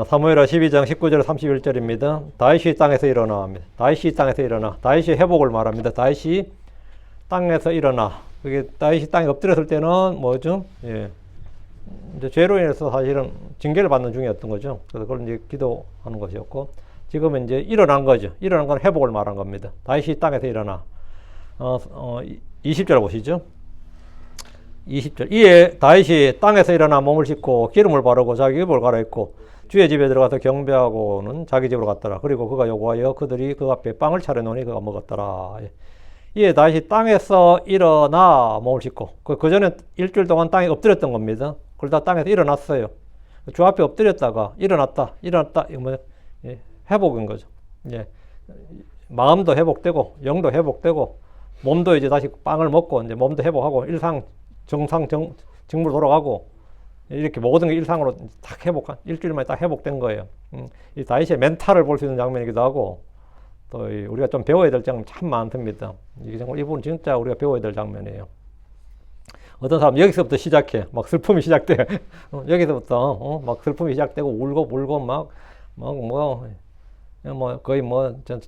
사무엘하 12장 19절 31절입니다. 다윗이 땅에서 일어나. 다윗이 땅에서 일어나. 다윗이 회복을 말합니다. 다윗이 땅에서 일어나. 그게 다윗이 땅에 엎드렸을 때는 뭐죠? 예. 이제 죄로 인해서 사실은 징계를 받는 중이었던 거죠. 그래서 그걸 이제 기도하는 것이었고, 지금은 이제 일어난 거죠. 일어난 건 회복을 말한 겁니다. 다윗이 땅에서 일어나. 20절 보시죠. 20절. 이에 다윗이 땅에서 일어나 몸을 씻고 기름을 바르고 자기 의복을 갈아입고 주의 집에 들어가서 경배하고는 자기 집으로 갔더라. 그리고 그가 요구하여 그들이 그 앞에 빵을 차려놓으니 그가 먹었더라. 이에 다윗이 땅에서 일어나 몸을 씻고, 그 전에 일주일 동안 땅에 엎드렸던 겁니다. 그러다 땅에서 일어났어요. 주 앞에 엎드렸다가 일어났다. 이거 뭐 회복인 거죠. 예. 마음도 회복되고 영도 회복되고 몸도 이제 다시 빵을 먹고 이제 몸도 회복하고 정상 직무로 돌아가고, 이렇게 모든 게 일상으로 딱 일주일 만에 딱 회복된 거예요. 이 다윗의 멘탈을 볼 수 있는 장면이기도 하고, 또 우리가 좀 배워야 될 장면 참 많습니다. 이 부분 진짜 우리가 배워야 될 장면이에요. 어떤 사람 여기서부터 시작해. 막 슬픔이 시작돼. 여기서부터 막 슬픔이 시작되고 울고 막 거의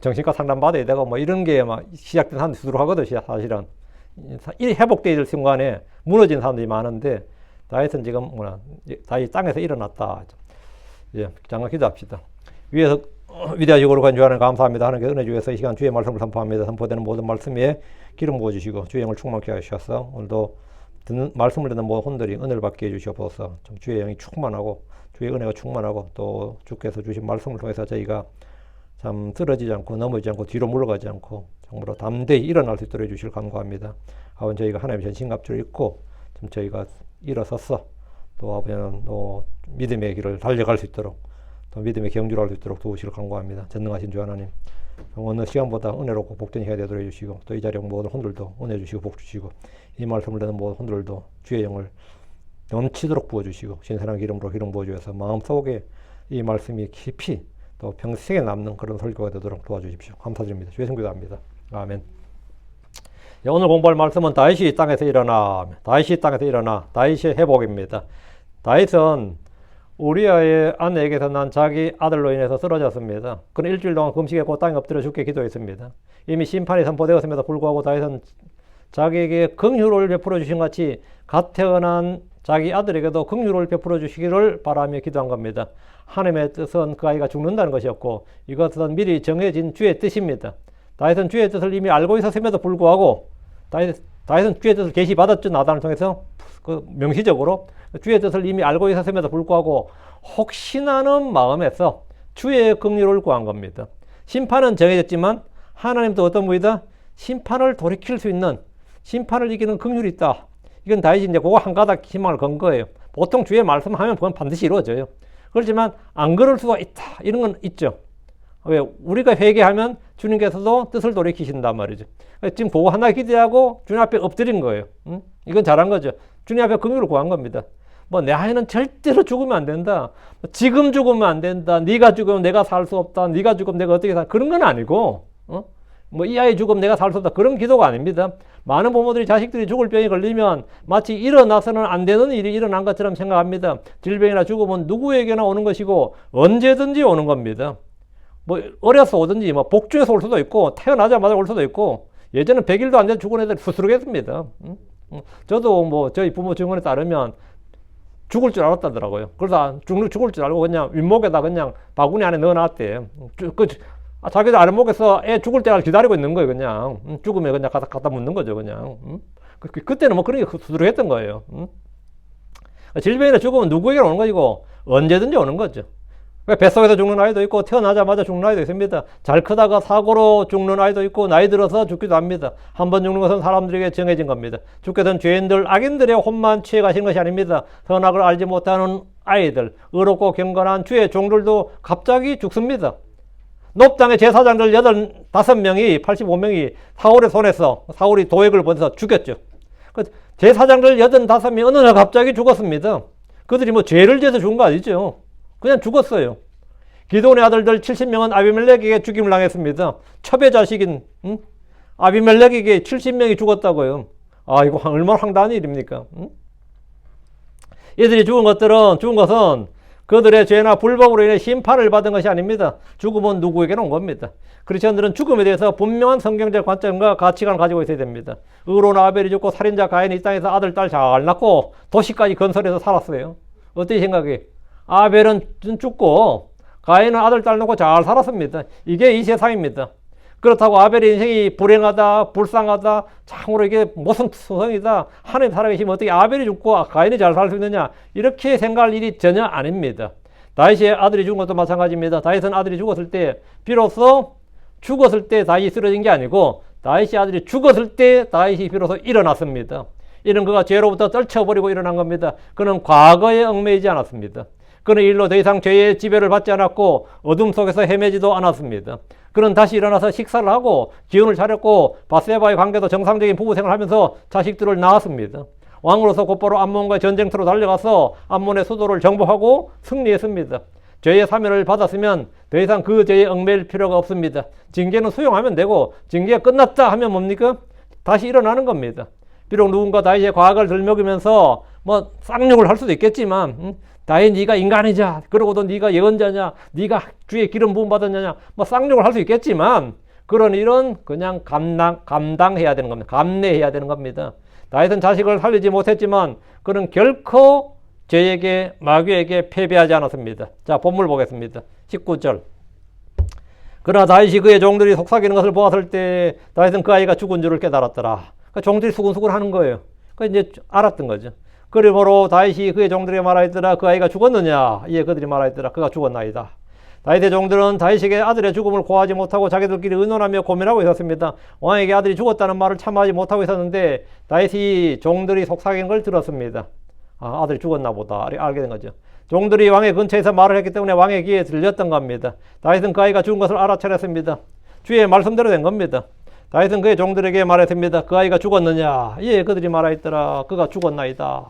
정신과 상담 받아야 되고 뭐 이런 게 막 시작된 사람들이 수두룩 하거든. 사실은 이 회복되어야 될 순간에 무너진 사람들이 많은데, 다윗은 지금 다윗 땅에서 일어났다. 예, 잠깐 기도합시다. 위에서 위대하시고 거룩한 주 하나님 감사합니다. 하나님께 은혜 주셔서 이 시간 주의 말씀을 선포합니다. 선포되는 모든 말씀 위에 기름 부어주시고 주의 영을 충만케 하셔서 오늘도 말씀을 듣는 모든 혼들이 은혜를 받게 해주시옵소서. 좀 주의 영이 충만하고 주의 은혜가 충만하고, 또 주께서 주신 말씀을 통해서 저희가 참 쓰러지지 않고 넘어지지 않고 뒤로 물러가지 않고 정말로 담대히 일어날 수 있도록 해주실 간구합니다. 아버지, 저희가 하나님의 전신갑주를 입고 좀 저희가 일어서서 또 아버지는 또 믿음의 길을 달려갈 수 있도록, 또 믿음의 경주를 할 수 있도록 도우시길 간구합니다. 전능하신 주 하나님, 어느 시간보다 은혜롭고 복된 시간이 되도록 해주시고, 또 이 자리에 모든 혼들도 은혜 주시고 복 주시고, 이 말씀을 듣는 모든 혼들도 주의 영을 넘치도록 부어주시고, 신선한 기름으로 기름 부어주셔서 마음속에 이 말씀이 깊이 또 평생에 남는 그런 설교가 되도록 도와주십시오. 감사드립니다. 주의 성기도 합니다. 아멘. 오늘 공부할 말씀은 다윗이 땅에서 일어나. 다윗이 땅에서 일어나. 다윗의 회복입니다. 다윗은 우리아의 아내에게서 난 자기 아들로 인해서 쓰러졌습니다. 그는 일주일 동안 금식했고 땅에 엎드려 죽게 기도했습니다. 이미 심판이 선포되었음에도 불구하고 다윗은 자기에게 긍휼을 베풀어 주신 같이 갓 태어난 자기 아들에게도 긍휼을 베풀어 주시기를 바라며 기도한 겁니다. 하나님의 뜻은 그 아이가 죽는다는 것이었고, 이것은 미리 정해진 주의 뜻입니다. 다윗은 주의 뜻을 이미 알고 있었음에도 불구하고, 다윗은 주의 뜻을 계시받았죠. 나단을 통해서 명시적으로 주의 뜻을 이미 알고 있었음에도 불구하고 혹시나는 마음에서 주의 긍휼을 구한 겁니다. 심판은 정해졌지만 하나님도 어떤 분이다? 심판을 돌이킬 수 있는, 심판을 이기는 긍휼이 있다. 이건 다윗이 이제 그거 한 가닥 희망을 건 거예요. 보통 주의 말씀하면 그건 반드시 이루어져요. 그렇지만 안 그럴 수가 있다. 이런 건 있죠. 왜? 우리가 회개하면 주님께서도 뜻을 돌이키신단 말이죠. 지금 그거 하나 기대하고 주님 앞에 엎드린 거예요. 이건 잘한 거죠. 주님 앞에 긍휼을 구한 겁니다. 내 아이는 절대로 죽으면 안 된다. 지금 죽으면 안 된다. 네가 죽으면 내가 살 수 없다. 네가 죽으면 내가 어떻게 살, 그런 건 아니고, 이 아이 죽으면 내가 살 수 없다. 그런 기도가 아닙니다. 많은 부모들이 자식들이 죽을 병이 걸리면 마치 일어나서는 안 되는 일이 일어난 것처럼 생각합니다. 질병이나 죽음은 누구에게나 오는 것이고 언제든지 오는 겁니다. 어려서 오든지 복중에서 올 수도 있고 태어나자마자 올 수도 있고, 예전에 100일도 안 돼서 죽은 애들 수두룩했습니다. 저도 저희 부모 증언에 따르면 죽을 줄 알았다더라고요. 그래서 죽을 줄 알고 그냥 윗목에다 그냥 바구니 안에 넣어놨대요. 자기도 아랫목에서 애 죽을 때까지 기다리고 있는 거예요. 그냥 죽으면 그냥 갖다 묻는 거죠. 그냥 그때는 그런 게 수두룩했던 거예요. 질병이나 죽으면 누구에게 오는 것이고 언제든지 오는 거죠. 뱃속에서 죽는 아이도 있고 태어나자마자 죽는 아이도 있습니다. 잘 크다가 사고로 죽는 아이도 있고 나이 들어서 죽기도 합니다. 한 번 죽는 것은 사람들에게 정해진 겁니다. 주께서는 죄인들, 악인들의 혼만 취해 가시는 것이 아닙니다. 선악을 알지 못하는 아이들, 의롭고 경건한 주의 종들도 갑자기 죽습니다. 놋땅의 제사장들 5명이 85명이 사울의 손에서, 사울이 도액을 보내서 죽였죠. 제사장들 85명이 어느 날 갑자기 죽었습니다. 그들이 죄를 지어서 죽은 거 아니죠. 그냥 죽었어요. 기드온의 아들들 70명은 아비멜렉에게 죽임을 당했습니다. 첩의 자식인 아비멜렉에게 70명이 죽었다고요. 이거 얼마나 황당한 일입니까? 얘들이 죽은 것은 그들의 죄나 불법으로 인해 심판을 받은 것이 아닙니다. 죽음은 누구에게나 온 겁니다. 크리스천들은 죽음에 대해서 분명한 성경적 관점과 가치관을 가지고 있어야 됩니다. 의로운 아벨이 죽고 살인자 가인이 이 땅에서 아들, 딸 잘 낳고 도시까지 건설해서 살았어요. 어떻게 생각해? 아벨은 죽고 가인은 아들, 딸 낳고 잘 살았습니다. 이게 이 세상입니다. 그렇다고 아벨의 인생이 불행하다, 불쌍하다, 참으로 이게 무슨 투성이다, 하나님 살아계시면 어떻게 아벨이 죽고 가인이 잘 살 수 있느냐, 이렇게 생각할 일이 전혀 아닙니다. 다윗의 아들이 죽은 것도 마찬가지입니다. 다윗은 아들이 죽었을 때 비로소 죽었을 때 다윗이 쓰러진 게 아니고 다윗의 아들이 죽었을 때 다윗이 비로소 일어났습니다. 이는 그가 죄로부터 떨쳐버리고 일어난 겁니다. 그는 과거에 얽매이지 않았습니다. 그는 일로 더 이상 죄의 지배를 받지 않았고 어둠 속에서 헤매지도 않았습니다. 그는 다시 일어나서 식사를 하고 기운을 차렸고 밧세바의 관계도 정상적인 부부생활을 하면서 자식들을 낳았습니다. 왕으로서 곧바로 암몬과의 전쟁터로 달려가서 암몬의 수도를 정복하고 승리했습니다. 죄의 사면을 받았으면 더 이상 그 죄에 얽매일 필요가 없습니다. 징계는 수용하면 되고 징계가 끝났다 하면 뭡니까? 다시 일어나는 겁니다. 비록 누군가 다윗의 과거를 들먹이면서 뭐 쌍욕을 할 수도 있겠지만 다윗 네가 인간이자, 그러고도 네가 예언자냐, 네가 주의 기름 부음 받았느냐, 뭐 쌍욕을 할 수 있겠지만 그런 일은 그냥 감당해야 되는 겁니다. 감내해야 되는 겁니다. 다윗은 자식을 살리지 못했지만 그는 결코 죄에게 마귀에게 패배하지 않았습니다. 자, 본문 보겠습니다. 19절. 그러나 다윗이 그의 종들이 속삭이는 것을 보았을 때 다윗은 그 아이가 죽은 줄을 깨달았더라. 그러니까 종들이 수군수군 하는 거예요. 그러니까 이제 알았던 거죠. 그러므로 다윗이 그의 종들에게 말하였더라. 그 아이가 죽었느냐? 예, 그들이 말하였더라. 그가 죽었나이다. 다윗의 종들은 다윗에게 아들의 죽음을 고하지 못하고 자기들끼리 의논하며 고민하고 있었습니다. 왕에게 아들이 죽었다는 말을 참하지 못하고 있었는데 다윗이 종들이 속삭이는 걸 들었습니다. 아, 아들이 죽었나 보다 알게 된 거죠. 종들이 왕의 근처에서 말을 했기 때문에 왕의 귀에 들렸던 겁니다. 다윗은 그 아이가 죽은 것을 알아차렸습니다. 주의 말씀대로 된 겁니다. 다윗은 그의 종들에게 말했습니다. 그 아이가 죽었느냐? 예, 그들이 말하였더라. 그가 죽었나이다.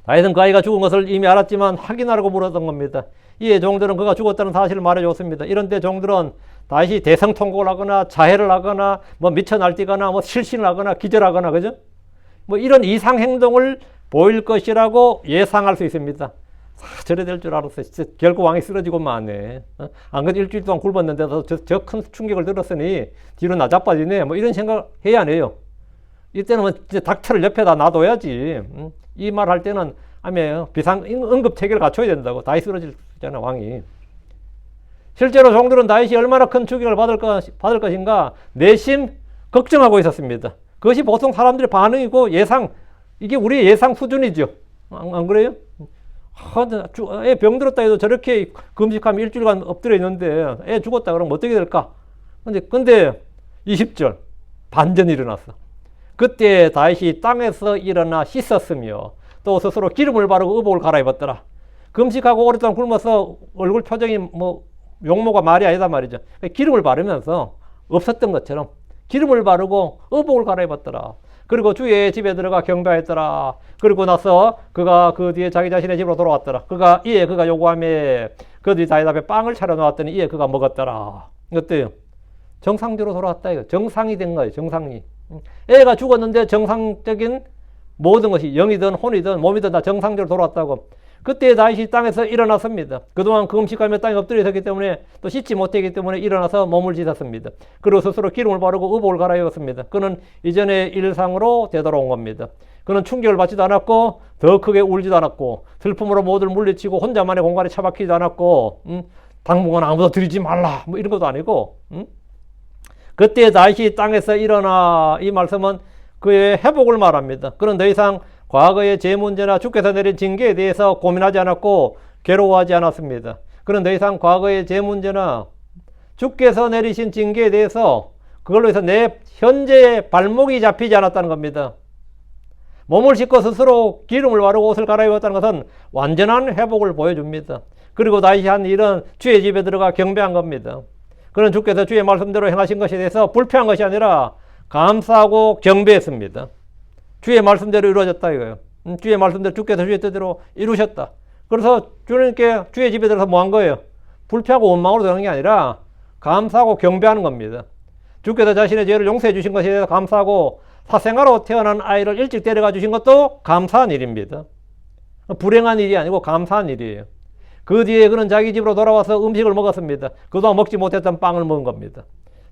다윗은 그 아이가 죽은 것을 이미 알았지만 확인하라고 물었던 겁니다. 이에 종들은 그가 죽었다는 사실을 말해줬습니다. 이런 때 종들은 다윗이 대성통곡을 하거나 자해를 하거나 뭐 미쳐 날뛰거나 뭐 실신을 하거나 기절하거나, 그죠? 뭐 이런 이상 행동을 보일 것이라고 예상할 수 있습니다. 저래 될 줄 알았어. 진짜 결국 왕이 쓰러지고 마네. 안 그래도 일주일 동안 굶었는데도 저 큰 충격을 들었으니 뒤로 나자빠지네. 뭐 이런 생각 해야 안 해요. 이때는 뭐 진짜 닥터를 옆에다 놔둬야지. 이 말 할 때는 아니에요. 비상 응급 체계를 갖춰야 된다고. 다윗 쓰러지잖아, 왕이. 실제로 종들은 다윗이 얼마나 큰 충격을 받을 것인가 내심 걱정하고 있었습니다. 그것이 보통 사람들의 반응이고 예상, 이게 우리의 예상 수준이죠. 안 그래요? 애 병들었다 해도 저렇게 금식하면 일주일간 엎드려 있는데 애 죽었다 그러면 어떻게 될까? 근데 20절 반전이 일어났어. 그때 다윗이 땅에서 일어나 씻었으며 또 스스로 기름을 바르고 의복을 갈아입었더라. 금식하고 오랫동안 굶어서 얼굴 표정이 뭐 용모가 말이 아니다 말이죠. 기름을 바르면서 없었던 것처럼 기름을 바르고 의복을 갈아입었더라. 그리고 주의 집에 들어가 경배했더라. 그리고 나서 그가 그 뒤에 자기 자신의 집으로 돌아왔더라. 그가 요구하며 그들이 다윗 앞에 빵을 차려놓았더니 이에 그가 먹었더라. 어때요? 정상적으로 돌아왔다 이거. 정상이 된 거예요. 정상이. 애가 죽었는데 정상적인 모든 것이 영이든 혼이든 몸이든 다 정상적으로 돌아왔다고. 그때 다윗이 땅에서 일어났습니다. 그동안 금식하며 땅에 엎드려 있었기 때문에 또 씻지 못했기 때문에 일어나서 몸을 씻었습니다. 그리고 스스로 기름을 바르고 의복을 갈아입었습니다. 그는 이전의 일상으로 되돌아온 겁니다. 그는 충격을 받지도 않았고 더 크게 울지도 않았고 슬픔으로 모두를 물리치고 혼자만의 공간에 처박히지도 않았고 당분간 아무도 들이지 말라 뭐 이런 것도 아니고 그때 다윗이 땅에서 일어나 이 말씀은 그의 회복을 말합니다. 그는 더 이상 과거의 죄 문제나 주께서 내린 징계에 대해서 고민하지 않았고 괴로워하지 않았습니다. 그는 더 이상 과거의 죄 문제나 주께서 내리신 징계에 대해서 그걸로 해서 내 현재의 발목이 잡히지 않았다는 겁니다. 몸을 씻고 스스로 기름을 바르고 옷을 갈아입었다는 것은 완전한 회복을 보여줍니다. 그리고 다윗이 한 일은 주의 집에 들어가 경배한 겁니다. 그는 주께서 주의 말씀대로 행하신 것에 대해서 불평한 것이 아니라 감사하고 경배했습니다. 주의 말씀대로 이루어졌다 이거예요. 주의 말씀대로 주께서 주의 뜻대로 이루셨다. 그래서 주님께 주의 집에 들어서 뭐 한 거예요? 불평하고 원망으로 되는 게 아니라 감사하고 경배하는 겁니다. 주께서 자신의 죄를 용서해 주신 것에 대해서 감사하고 사생아로 태어난 아이를 일찍 데려가 주신 것도 감사한 일입니다. 불행한 일이 아니고 감사한 일이에요. 그 뒤에 그는 자기 집으로 돌아와서 음식을 먹었습니다. 그동안 먹지 못했던 빵을 먹은 겁니다.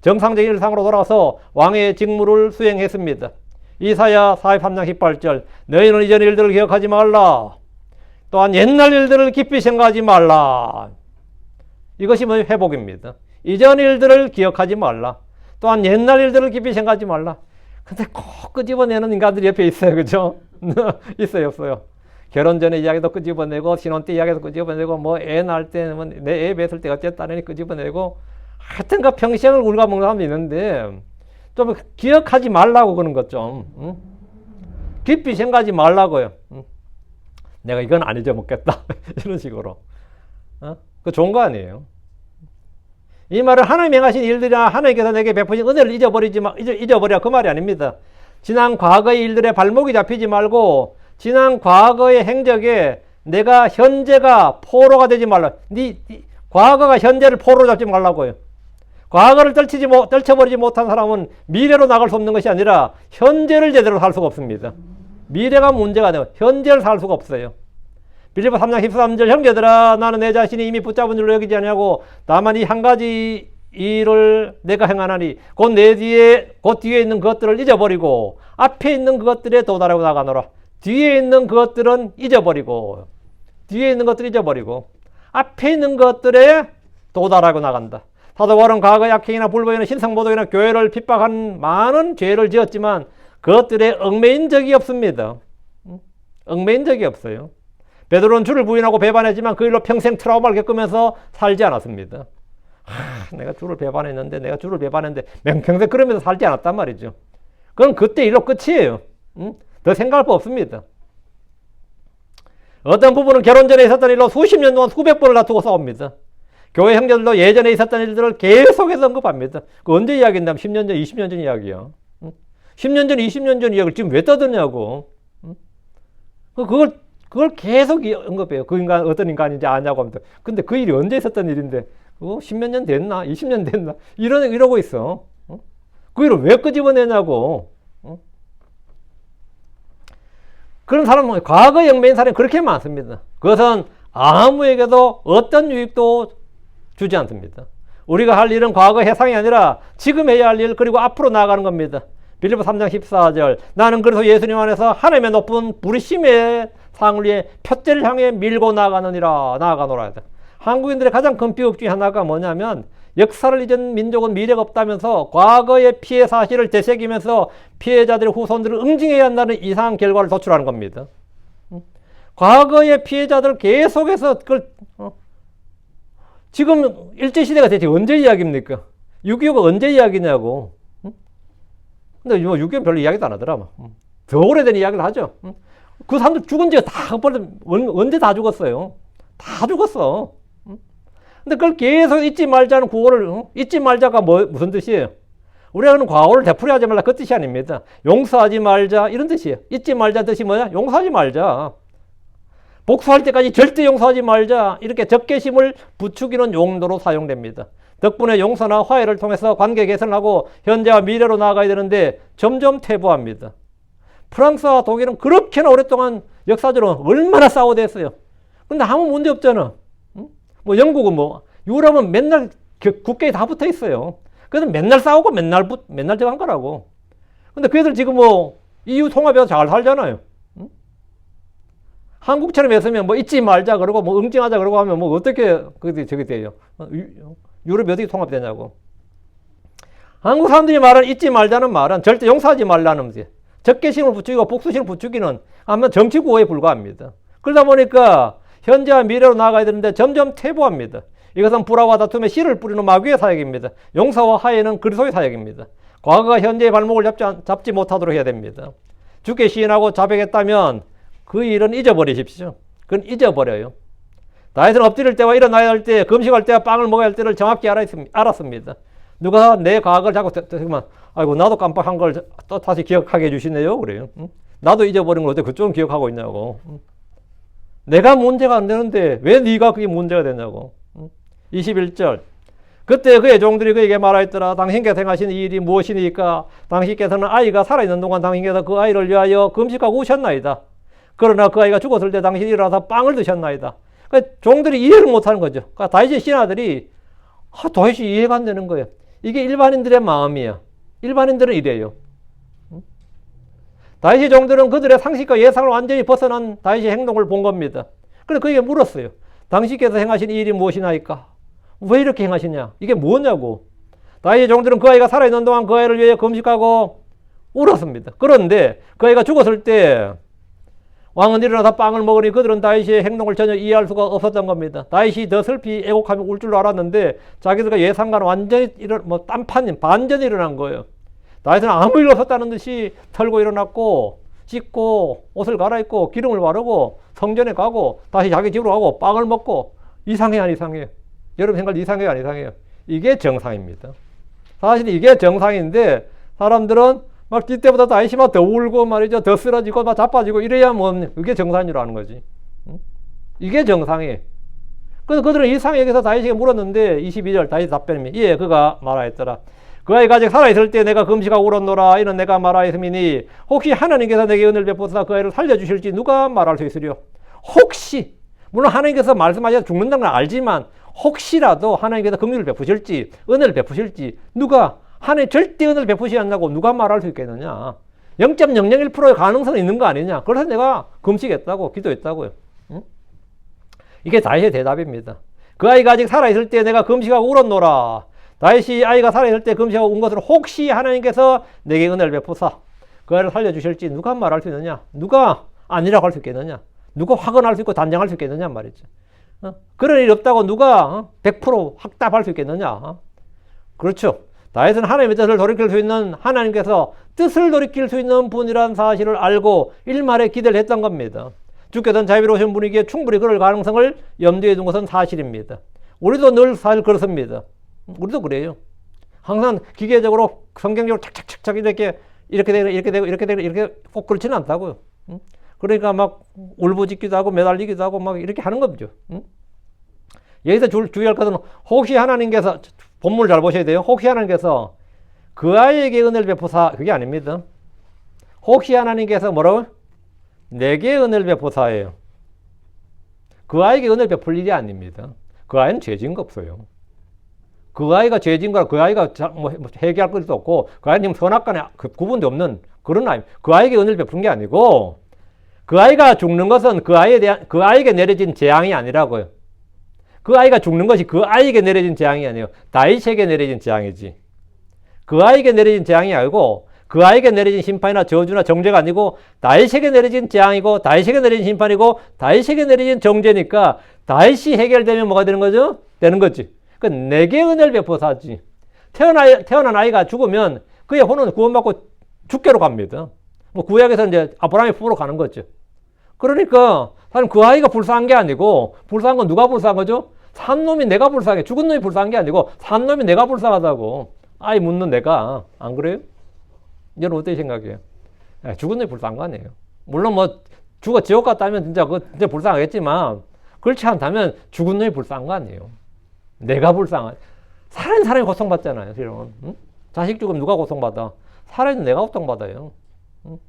정상적인 일상으로 돌아와서 왕의 직무를 수행했습니다. 이사야 43장 18절 너희는 이전 일들을 기억하지 말라. 또한 옛날 일들을 깊이 생각하지 말라. 이것이 뭐 회복입니다. 이전 일들을 기억하지 말라. 또한 옛날 일들을 깊이 생각하지 말라. 근데 꼭 끄집어내는 인간들이 옆에 있어요. 그죠? 있어요, 없어요? 결혼 전에 이야기도 끄집어내고, 신혼 때 이야기도 끄집어내고, 뭐 애 낳을 때, 내 애 뱃을 때 어쨌다니 끄집어내고, 하여튼 그 평생을 울가먹는 사람도 있는데, 좀 기억하지 말라고 그런 것 좀. 응? 깊이 생각하지 말라고요. 응? 내가 이건 안 잊어먹겠다. 이런 식으로. 그 좋은 거 아니에요. 이 말은 하나님이 행하신 일들이나 하나님께서 내게 베푸신 은혜를 잊어버려. 그 말이 아닙니다. 지난 과거의 일들에 발목이 잡히지 말고, 지난 과거의 행적에 내가 현재가 포로가 되지 말라. 과거가 현재를 포로로 잡지 말라고요. 과거를 떨쳐버리지 못한 사람은 미래로 나갈 수 없는 것이 아니라 현재를 제대로 살 수가 없습니다. 미래가 문제가 아니고 현재를 살 수가 없어요. 빌립보 3장 13절 형제들아 나는 내 자신이 이미 붙잡은 줄로 여기지 아니하고 다만 이 한 가지 일을 내가 행하나니 곧 뒤에 있는 것들을 잊어버리고 앞에 있는 그것들에 도달하고 나가노라. 뒤에 있는 것들은 잊어버리고 앞에 있는 것들에 도달하고 나간다. 사도 바울은 과거 약행이나 불법이나 신성모독이나 교회를 핍박한 많은 죄를 지었지만 그것들에 얽매인 적이 없습니다. 얽매인 적이 없어요. 베드로는 주를 부인하고 배반했지만 그 일로 평생 트라우마를 겪으면서 살지 않았습니다. 내가 주를 배반했는데 평생 그러면서 살지 않았단 말이죠. 그건 그때 일로 끝이에요. 더 생각할 거 없습니다. 어떤 부분은 결혼 전에 있었던 일로 수십 년 동안 수백 번을 다투고 싸웁니다. 교회 형제들도 예전에 있었던 일들을 계속해서 언급합니다. 그 언제 이야기했냐면 10년 전, 20년 전 이야기야. 10년 전, 20년 전 이야기를 지금 왜 떠드냐고. 그걸 계속 언급해요. 그 인간 어떤 인간인지 아냐고 합니다. 근데 그 일이 언제 있었던 일인데 10몇 년 됐나? 20년 됐나? 이러고 있어. 그 일을 왜 끄집어내냐고. 그런 사람은 과거 얽매인 사람이 그렇게 많습니다. 그것은 아무에게도 어떤 유익도 주지 않습니다. 우리가 할 일은 과거 해상이 아니라 지금 해야 할 일 그리고 앞으로 나아가는 겁니다. 빌립보 3장 14절 나는 그래서 예수님 안에서 하나님의 높은 부르심의 상을 위해 표대를 향해 밀고 나아가노라. 한국인들의 가장 큰 비극 중에 하나가 뭐냐면 역사를 잊은 민족은 미래가 없다면서 과거의 피해 사실을 되새기면서 피해자들의 후손들을 응징해야 한다는 이상한 결과를 도출하는 겁니다. 과거의 피해자들 계속해서 그걸 지금 일제시대가 대체 언제 이야기입니까? 6.25가 언제 이야기냐고. 근데 6.25는 별로 이야기도 안 하더라. 더 오래된 이야기를 하죠. 그 사람들 죽은 지가 다 언제 다 죽었어요. 다 죽었어. 근데 그걸 계속 잊지 말자는 구호를, 잊지 말자가 무슨 뜻이에요? 우리가 하는 과거를 되풀이하지 말라 그 뜻이 아닙니다. 용서하지 말자 이런 뜻이에요. 잊지 말자 뜻이 뭐냐? 용서하지 말자. 복수할 때까지 절대 용서하지 말자. 이렇게 적개심을 부추기는 용도로 사용됩니다. 덕분에 용서나 화해를 통해서 관계 개선을 하고 현재와 미래로 나아가야 되는데 점점 퇴보합니다. 프랑스와 독일은 그렇게나 오랫동안 역사적으로 얼마나 싸워댔어요. 근데 아무 문제 없잖아. 뭐 영국은 유럽은 맨날 국경이 다 붙어 있어요. 그래서 맨날 싸우고 맨날 저거 한 거라고. 근데 그애들 지금 EU 통합해서 잘 살잖아요. 한국처럼 했으면 잊지 말자 그러고 응징하자 그러고 하면 어떻게 저게 돼요? 유럽이 어떻게 통합되냐고. 한국 사람들이 말하는 잊지 말자는 말은 절대 용서하지 말라는 거지. 적개심을 부추기고 복수심을 부추기는 아마 정치 구호에 불과합니다. 그러다 보니까 현재와 미래로 나아가야 되는데 점점 퇴보합니다. 이것은 불화와 다툼에 씨를 뿌리는 마귀의 사역입니다. 용서와 화해는 그리스도의 사역입니다. 과거가 현재의 발목을 잡지 못하도록 해야 됩니다. 주께 시인하고 자백했다면 그 일은 잊어버리십시오. 그건 잊어버려요. 다윗은 엎드릴 때와 일어나야 할 때, 금식할 때와 빵을 먹어야 할 때를 정확히 알았습니다. 누가 내 과거를 자꾸 아이고 나도 깜빡한 걸 또 다시 기억하게 해주시네요. 그래요. 나도 잊어버린 걸 어떻게 그쪽은 기억하고 있냐고. 내가 문제가 안 되는데 왜 네가 그게 문제가 되냐고. 21절 그때 그의 종들이 그에게 말하였더라. 당신께서 행하신 이 일이 무엇이니까? 당신께서는 아이가 살아있는 동안 당신께서 그 아이를 위하여 금식하고 우셨나이다. 그러나 그 아이가 죽었을 때 당신이 일어나서 빵을 드셨나이다. 그러니까 종들이 이해를 못하는 거죠. 그러니까 다윗의 신하들이 도대체 이해가 안 되는 거예요. 이게 일반인들의 마음이에요. 일반인들은 이래요. 다윗의 종들은 그들의 상식과 예상을 완전히 벗어난 다윗의 행동을 본 겁니다. 그래서 그에게 물었어요. 당신께서 행하신 이 일이 무엇이나이까? 왜 이렇게 행하시냐? 이게 뭐냐고. 다윗의 종들은 그 아이가 살아있는 동안 그 아이를 위해 금식하고 울었습니다. 그런데 그 아이가 죽었을 때 왕은 일어나서 빵을 먹으니 그들은 다윗의 행동을 전혀 이해할 수가 없었던 겁니다. 다윗이 더 슬피 애곡하며 울 줄로 알았는데 자기들과 예상과는 완전히 반전이 일어난 거예요. 다윗은 아무 일 없었다는 듯이 털고 일어났고 씻고 옷을 갈아입고 기름을 바르고 성전에 가고 다시 자기 집으로 가고 빵을 먹고 이상해 안 이상해요? 여러분 생각 이상해요 안 이상해요? 이게 정상입니다. 사실 이게 정상인데 사람들은 막 이때보다 다윗이 막 더 울고 말이죠. 더 쓰러지고 막 자빠지고 이래야 뭐 그게 정상인 줄 아는 거지. 이게 정상이에요. 그래서 그들은 이 상황에서 다윗에게 물었는데 22절 다윗 답변입니다. 예, 그가 말하였더라. 그 아이가 아직 살아있을 때 내가 금식하고 울었노라. 이는 내가 말하였음이니 혹시 하나님께서 내게 은혜를 베푸사 그 아이를 살려주실지 누가 말할 수 있으려. 혹시 물론 하나님께서 말씀하셔서 죽는다는 걸 알지만 혹시라도 하나님께서 긍휼을 베푸실지 은혜를 베푸실지 누가 하나님 절대 은혜를 베푸시지 않는다고 누가 말할 수 있겠느냐. 0.001%의 가능성이 있는 거 아니냐. 그래서 내가 금식했다고 기도했다고요. 응? 이게 다윗의 대답입니다. 그 아이가 아직 살아있을 때 내가 금식하고 울었노라. 다윗이 아이가 살아있을 때 금식하고 운 것을 혹시 하나님께서 내게 은혜를 베푸사 그 아이를 살려주실지 누가 말할 수 있느냐. 누가 아니라고 할 수 있겠느냐. 누가 확언할 수 있고 단정할 수 있겠느냐 말이죠. 그런 일이 없다고 누가 100% 확답할 수 있겠느냐. 그렇죠. 다윗은 하나님의 뜻을 돌이킬 수 있는 하나님께서 뜻을 돌이킬 수 있는 분이라는 사실을 알고 일말에 기대를 했던 겁니다. 주께서는 자비로우신 분이기에 충분히 그럴 가능성을 염두에 둔 것은 사실입니다. 우리도 늘 사실 그렇습니다. 우리도 그래요. 항상 기계적으로 성경적으로 착착착착 이렇게 되고 꼭 그렇지는 않다고요. 그러니까 막 울부짖기도 하고 매달리기도 하고 막 이렇게 하는 거죠. 여기서 주의할 것은 혹시 하나님께서 본문을 잘 보셔야 돼요. 혹시 하나님께서 그 아이에게 은혜를 베푸사 그게 아닙니다. 혹시 하나님께서 뭐라고? 내게 은혜를 베푸사예요. 그 아이에게 은혜를 베풀 일이 아닙니다. 그 아이는 죄진 거 없어요. 그 아이가 죄진 거라 그 아이가 뭐 회개할 것도 없고 그 아이는 선악간에 구분도 없는 그런 아이. 그 아이에게 은혜를 베푸는 게 아니고 그 아이가 죽는 것은 그 아이에게 내려진 재앙이 아니라고요. 그 아이가 죽는 것이 그 아이에게 내려진 재앙이 아니에요. 다윗에게 내려진 재앙이지. 그 아이에게 내려진 재앙이 아니고 그 아이에게 내려진 심판이나 저주나 정죄가 아니고 다윗에게 내려진 재앙이고 다윗에게 내려진 심판이고 다윗에게 내려진 정죄니까 다윗이 해결되면 뭐가 되는 거죠? 되는 거지. 그 내게 은혜를 베푸사지. 태어난 아이가 죽으면 그의 혼은 구원받고 죽게로 갑니다. 뭐 구약에서 이제 아브라함의 품으로 가는 거죠. 그러니까 사실 그 아이가 불쌍한 게 아니고 불쌍한 건 누가 불쌍한 거죠? 산 놈이 내가 불쌍해. 죽은 놈이 불쌍한 게 아니고 산 놈이 내가 불쌍하다고. 아이 묻는 내가. 안 그래요? 여러분 어떻게 생각해요? 죽은 놈이 불쌍한 거 아니에요. 물론 뭐 죽어 지옥 갔다면 진짜 진짜 불쌍하겠지만 그렇지 않다면 죽은 놈이 불쌍한 거 아니에요. 내가 불쌍한. 살아있는 사람이 고통받잖아요. 여러분. 응? 자식 죽으면 누가 고통받아? 살아있는 내가 고통받아요. 응?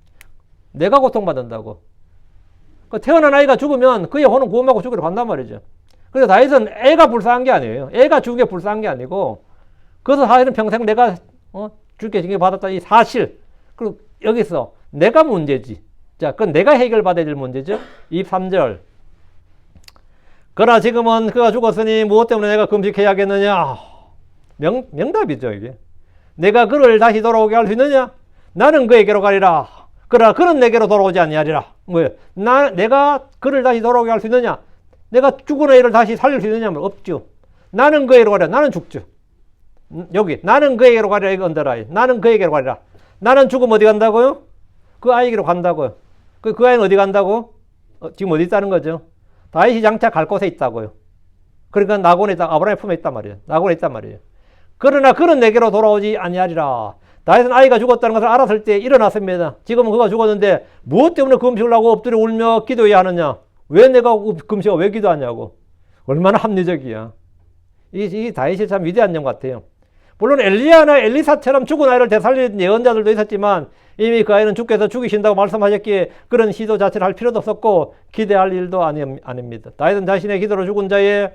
내가 고통받는다고. 태어난 아이가 죽으면 그의 혼은 구원받고 죽으러 간단 말이죠. 그래서 다윗은 애가 불쌍한 게 아니에요. 애가 죽은 게 불쌍한 게 아니고 그래서 사실은 평생 내가 죽게 징계받았다 이 사실. 그리고 여기서 내가 문제지. 자, 그건 내가 해결받아야 될 문제죠. 23절. 그러나 지금은 그가 죽었으니 무엇 때문에 내가 금식해야겠느냐. 명답이죠 이게. 내가 그를 다시 돌아오게 할 수 있느냐. 나는 그에게로 가리라. 그러나 그는 내게로 돌아오지 아니하리라. 뭐예요? 내가 그를 다시 돌아오게 할 수 있느냐? 내가 죽은 애를 다시 살릴 수 있느냐? 없죠. 나는 그에게로 가리라. 나는 죽죠. 여기 나는 그에게로 가리라. 이거 언더라인. 나는 그에게로 가리라. 나는 죽으면 어디 간다고요? 그 아이에게로 간다고요. 그 아이는 어디 간다고? 지금 어디 있다는 거죠? 다윗이 장차 갈 곳에 있다고요. 그러니까 낙원에 있다. 아브라함의 품에 있단 말이에요. 낙원에 있단 말이에요. 그러나 그는 내게로 돌아오지 아니하리라. 다윗은 아이가 죽었다는 것을 알았을 때 일어났습니다. 지금은 그가 죽었는데 무엇 때문에 금식을 하고 엎드려 울며 기도해야 하느냐? 왜 내가 금식하고 왜 기도하냐고. 얼마나 합리적이야. 이 다윗이 참 위대한 영 같아요. 물론 엘리야나 엘리사처럼 죽은 아이를 되살린 예언자들도 있었지만 이미 그 아이는 주께서 죽이신다고 말씀하셨기에 그런 시도 자체를 할 필요도 없었고 기대할 일도 아닙니다. 다윗은 자신의 기도로 죽은 자의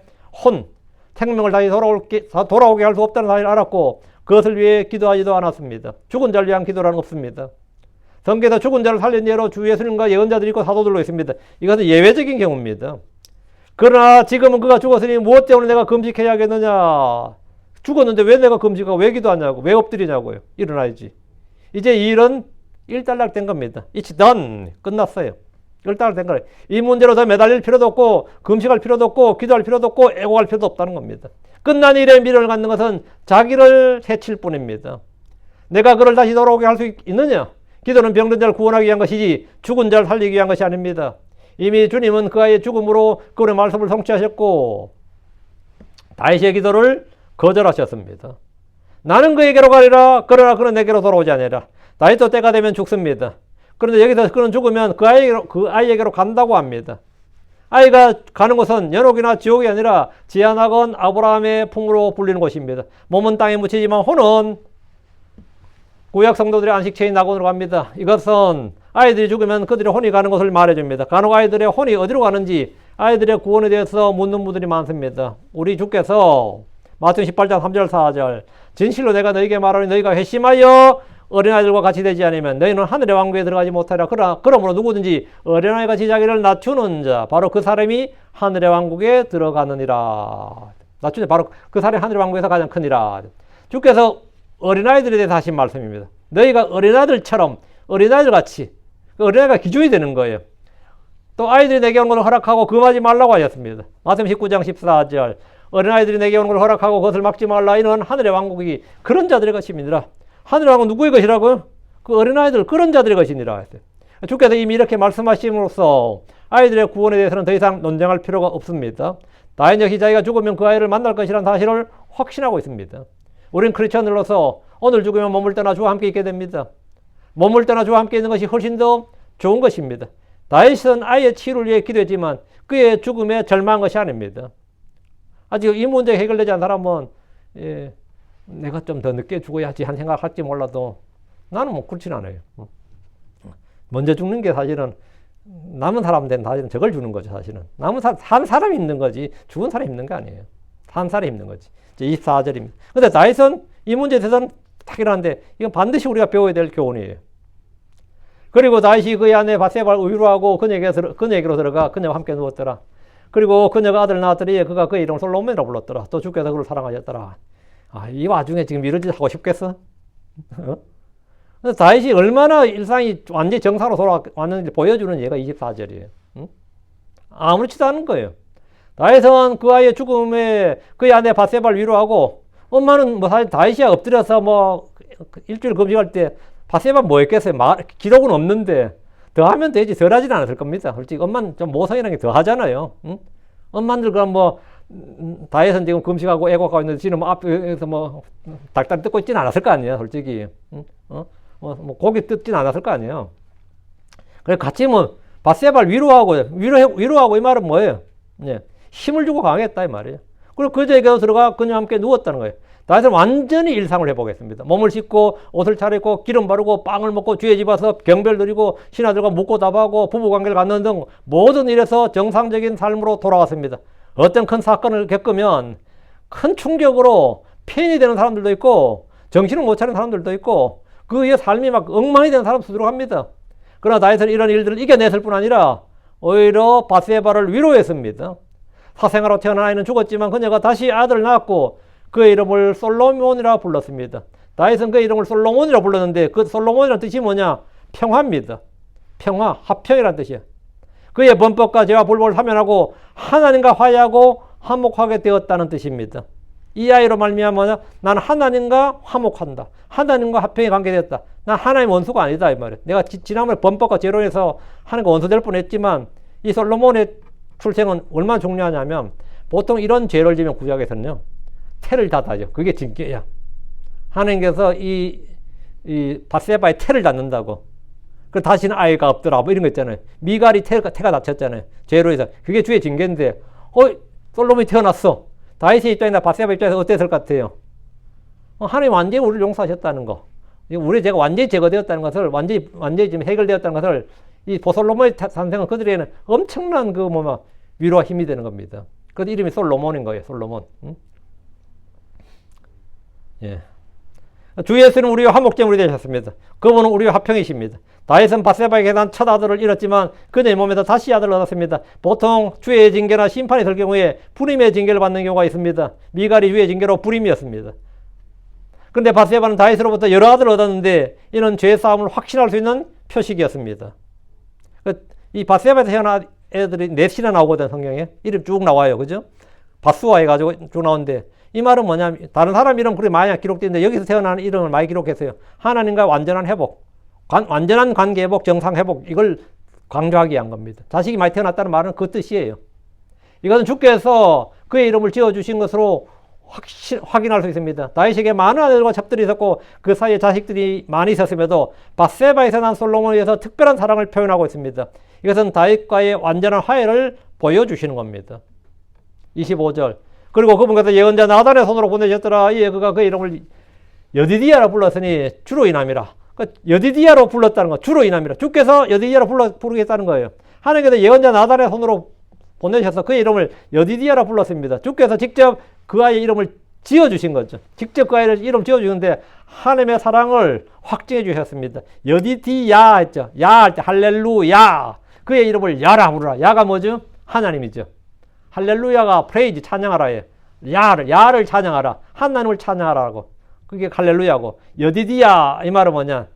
생명을 다시 돌아오게 할 수 없다는 사실을 알았고 그것을 위해 기도하지도 않았습니다. 죽은 자를 위한 기도라는 없습니다. 성경에서 죽은 자를 살린 예로 주 예수님과 예언자들이 있고 사도들도 있습니다. 이것은 예외적인 경우입니다. 그러나 지금은 그가 죽었으니 무엇 때문에 내가 금식해야겠느냐. 죽었는데 왜 내가 금식하고 왜 기도하냐고, 왜 엎드리냐고요. 일어나야지. 이제 이 일은 일단락된 겁니다. It's done. 끝났어요. 일단락된 거예요. 이 문제로 더 매달릴 필요도 없고 금식할 필요도 없고 기도할 필요도 없고 애고할 필요도 없다는 겁니다. 끝난 일에 미련을 갖는 것은 자기를 해칠 뿐입니다. 내가 그를 다시 돌아오게 할 수 있느냐? 기도는 병든 자를 구원하기 위한 것이지 죽은 자를 살리기 위한 것이 아닙니다. 이미 주님은 그 아이의 죽음으로 그의 말씀을 성취하셨고 다윗의 기도를 거절하셨습니다. 나는 그에게로 가리라. 그러나 그는 내게로 돌아오지 아니라. 다윗도 때가 되면 죽습니다. 그런데 여기서 그는 죽으면 그 아이에게로 간다고 합니다. 아이가 가는 곳은 연옥이나 지옥이 아니라 지하낙원 아브라함의 품으로 불리는 곳입니다. 몸은 땅에 묻히지만 혼은 구약 성도들의 안식처인 낙원으로 갑니다. 이것은 아이들이 죽으면 그들의 혼이 가는 곳을 말해줍니다. 간혹 아이들의 혼이 어디로 가는지 아이들의 구원에 대해서 묻는 분들이 많습니다. 우리 주께서 마태복음 18장 3절 4절 진실로 내가 너희에게 말하니 너희가 회심하여 어린아이들과 같이 되지 않으면 너희는 하늘의 왕국에 들어가지 못하리라. 그러므로 누구든지 어린아이같이 자기를 낮추는 자 바로 그 사람이 하늘의 왕국에 들어가느니라. 낮추는 자 바로 그 사람이 하늘의 왕국에서 가장 크니라. 주께서 어린아이들에 대해서 하신 말씀입니다. 너희가 어린아이들처럼 어린아이들같이 어린아이가 기준이 되는 거예요. 또 아이들이 내게 오는 것을 허락하고 금하지 말라고 하셨습니다. 마태복음 19장 14절 어린아이들이 내게 오는 것을 허락하고 그것을 막지 말라. 이는 하늘의 왕국이 그런 자들의 것입니다. 하늘의 왕국은 누구의 것이라고요? 그 어린아이들 그런 자들의 것이니라. 주께서 이미 이렇게 말씀하심으로써 아이들의 구원에 대해서는 더 이상 논쟁할 필요가 없습니다. 다윗 역시 자기가 죽으면 그 아이를 만날 것이라는 사실을 확신하고 있습니다. 우리는 크리스천으로서 오늘 죽으면 몸을 떠나 주와 함께 있게 됩니다. 몸을 떠나 주와 함께 있는 것이 훨씬 더 좋은 것입니다. 다윗은 아이의 치유를 위해 기도했지만 그의 죽음에 절망한 것이 아닙니다. 아직 이 문제 해결되지 않은 사람은 내가 좀 더 늦게 죽어야지 한 생각할지 몰라도 나는 뭐 그렇진 않아요. 먼저 죽는 게 사실은 남은 사람들은 사실은 저걸 주는 거죠. 사실은 남은 산 사람이 있는 거지 죽은 사람이 있는 거 아니에요. 산 사람이 있는 거지. 24절입니다. 근데 다윗은 이 문제에 대해서는 딱 일어나는데 이건 반드시 우리가 배워야 될 교훈이에요. 그리고 다윗이 그의 아내 밧세바를 위로하고 그녀에게로 들어가 그녀와 함께 누웠더라. 그리고 그녀가 아들을 낳았더니 그가 그의 이름을 솔로몬이라고 불렀더라. 또 주께서 그를 사랑하셨더라. 이 와중에 지금 이런 짓 하고 싶겠어? 다윗이 얼마나 일상이 완전히 정상으로 돌아왔는지 보여주는 예가 24절이에요. 아무렇지도 않은 거예요. 다윗은 그 아이의 죽음에 그의 아내 밧세바를 위로하고 엄마는 뭐 사실 다윗이야 엎드려서 뭐 일주일 금식할 때 밧세바 뭐 했겠어요? 기록은 없는데 더 하면 되지 덜 하지는 않았을 겁니다. 솔직히 엄마는 좀 모성이라는 게 더 하잖아요. 엄마들 그럼 뭐 다윗은 지금 금식하고 애곡하고 있는데 지는 뭐 앞에서 뭐 닭다리 뜯고 있지는 않았을 거 아니에요. 솔직히 뭐 고기 뜯지는 않았을 거 아니에요. 그래서 같이 뭐 밧세바를 위로하고 이 말은 뭐예요? 힘을 주고 강했다 이 말이에요. 그리고 그저에게 들어가 그녀와 함께 누웠다는 거예요. 다윗은 완전히 일상을 회복했습니다. 몸을 씻고 옷을 차리고 기름 바르고 빵을 먹고 주의 집 와서 경배를 드리고 신하들과 묻고 답하고 부부관계를 갖는 등 모든 일에서 정상적인 삶으로 돌아왔습니다. 어떤 큰 사건을 겪으면 큰 충격으로 폐인이 되는 사람들도 있고 정신을 못 차리는 사람들도 있고 그의 삶이 막 엉망이 되는 사람도 수두룩합니다. 그러나 다윗은 이런 일들을 이겨냈을 뿐 아니라 오히려 밧세바를 위로했습니다. 사생아로 태어난 아이는 죽었지만 그녀가 다시 아들을 낳았고 그의 이름을 솔로몬이라 불렀습니다. 다윗은 그의 이름을 솔로몬이라 불렀는데 그 솔로몬이라는 뜻이 뭐냐? 평화입니다. 평화, 화평이라는 뜻이야. 그의 범법과 죄와 불법을 사면하고 하나님과 화해하고 화목하게 되었다는 뜻입니다. 이 아이로 말미암아 나는 하나님과 화목한다. 하나님과 화평이 관계되었다. 난 하나님 원수가 아니다 이 말이야. 내가 지난번에 범법과 죄로 해서 하나님과 원수 될 뻔했지만 이 솔로몬의 출생은 얼마나 중요하냐면 보통 이런 죄를 지면 구약에서는요 태를 닫아요. 그게 징계야. 하나님께서 이 밧세바의 태를 닫는다고. 그 다시는 아이가 없더라. 뭐 이런 거 있잖아요. 미갈이 태가 닫혔잖아요. 죄로 해서. 그게 주의 징계인데, 솔로몬이 태어났어. 다윗의 입장이나 밧세바 입장에서 어땠을 것 같아요? 하나님 완전히 우리를 용서하셨다는 거. 우리 제가 완전히 제거되었다는 것을, 완전히 지금 해결되었다는 것을, 이 보솔로몬의 탄생은 그들에게는 엄청난 위로와 힘이 되는 겁니다. 그 이름이 솔로몬인 거예요, 솔로몬. 응? 예. 주 예수는 우리와 화목제물이 되셨습니다. 그분은 우리와 화평이십니다. 다윗은 밧세바에게 난 첫 아들을 잃었지만 그녀의 몸에서 다시 아들을 얻었습니다. 보통 주의 징계나 심판이 될 경우에 불임의 징계를 받는 경우가 있습니다. 미갈이 주의 징계로 불임이었습니다. 그런데 밧세바는 다윗으로부터 여러 아들을 얻었는데 이는 죄의 싸움을 확신할 수 있는 표식이었습니다. 이 밧세바에서 태어난 애들이 넷이나 나오거든, 성경에. 이름 쭉 나와요. 그죠? 밧수와 해가지고 쭉 나오는데 이 말은 뭐냐면 다른 사람 이름 그렇게 많이 기록되는데 여기서 태어나는 이름을 많이 기록했어요. 하나님과 완전한 회복, 완전한 관계 회복, 정상 회복, 이걸 강조하기 위한 겁니다. 자식이 많이 태어났다는 말은 그 뜻이에요. 이것은 주께서 그의 이름을 지어주신 것으로 확인할 수 있습니다. 다윗에게 많은 아들과 첩들이 있었고 그 사이에 자식들이 많이 있었음에도 밧세바에서 난 솔로몬에 의해서 특별한 사랑을 표현하고 있습니다. 이것은 다윗과의 완전한 화해를 보여주시는 겁니다. 25절. 그리고 그분께서 예언자 나단의 손으로 보내셨더라. 이에 그가 그 이름을 여디디야라 불렀으니 주로 인함이라. 여디디야로 불렀다는 거, 주로 인함이라. 주께서 여디디야로 부르겠다는 거예요. 하나님께서 예언자 나단의 손으로 보내셔서 그의 이름을 여디디야라 불렀습니다. 주께서 직접 그 아이의 이름을 지어주신 거죠. 직접 그 아이를 이름 지어주는데 하나님의 사랑을 확증해 주셨습니다. 여디디야 했죠. 야 할 때 할렐루야. 그의 이름을 야라 부르라. 야가 뭐죠? 하나님이죠. 할렐루야가 프레이즈 찬양하라예요. 야를 찬양하라. 하나님을 찬양하라고. 그게 할렐루야고. 여디디야 이 말은 뭐냐?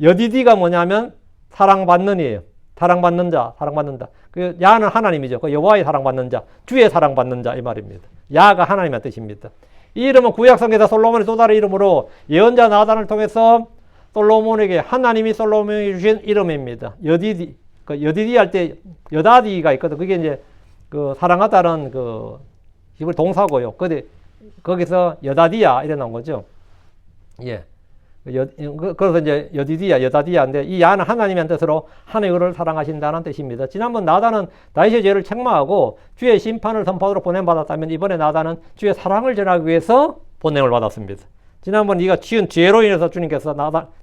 여디디가 뭐냐면 사랑받는 이에요. 사랑받는 자, 사랑받는다. 그 야는 하나님이죠. 그 여호와의 사랑받는 자, 주의 사랑받는 자 이 말입니다. 야가 하나님의 뜻입니다. 이 이름은 구약성경에서 솔로몬의 또 다른 이름으로 예언자 나단을 통해서 솔로몬에게 하나님이 솔로몬에게 주신 이름입니다. 여디디. 그 여디디 할 때 여다디가 있거든. 그게 이제 그 사랑하다는 그 이걸 동사고요. 근데 거기서 여다디야 이래 나온 거죠. 예. 그래서 이제 여디디야, 여다디야인데 이 야는 하나님의 뜻으로 하나님을 사랑하신다는 뜻입니다. 지난번 나단은 다윗의 죄를 책망하고 주의 심판을 선포하도록 보냄받았다면 이번에 나단은 주의 사랑을 전하기 위해서 보냄을 받았습니다. 지난번 네가 지은 죄로 인해서 주님께서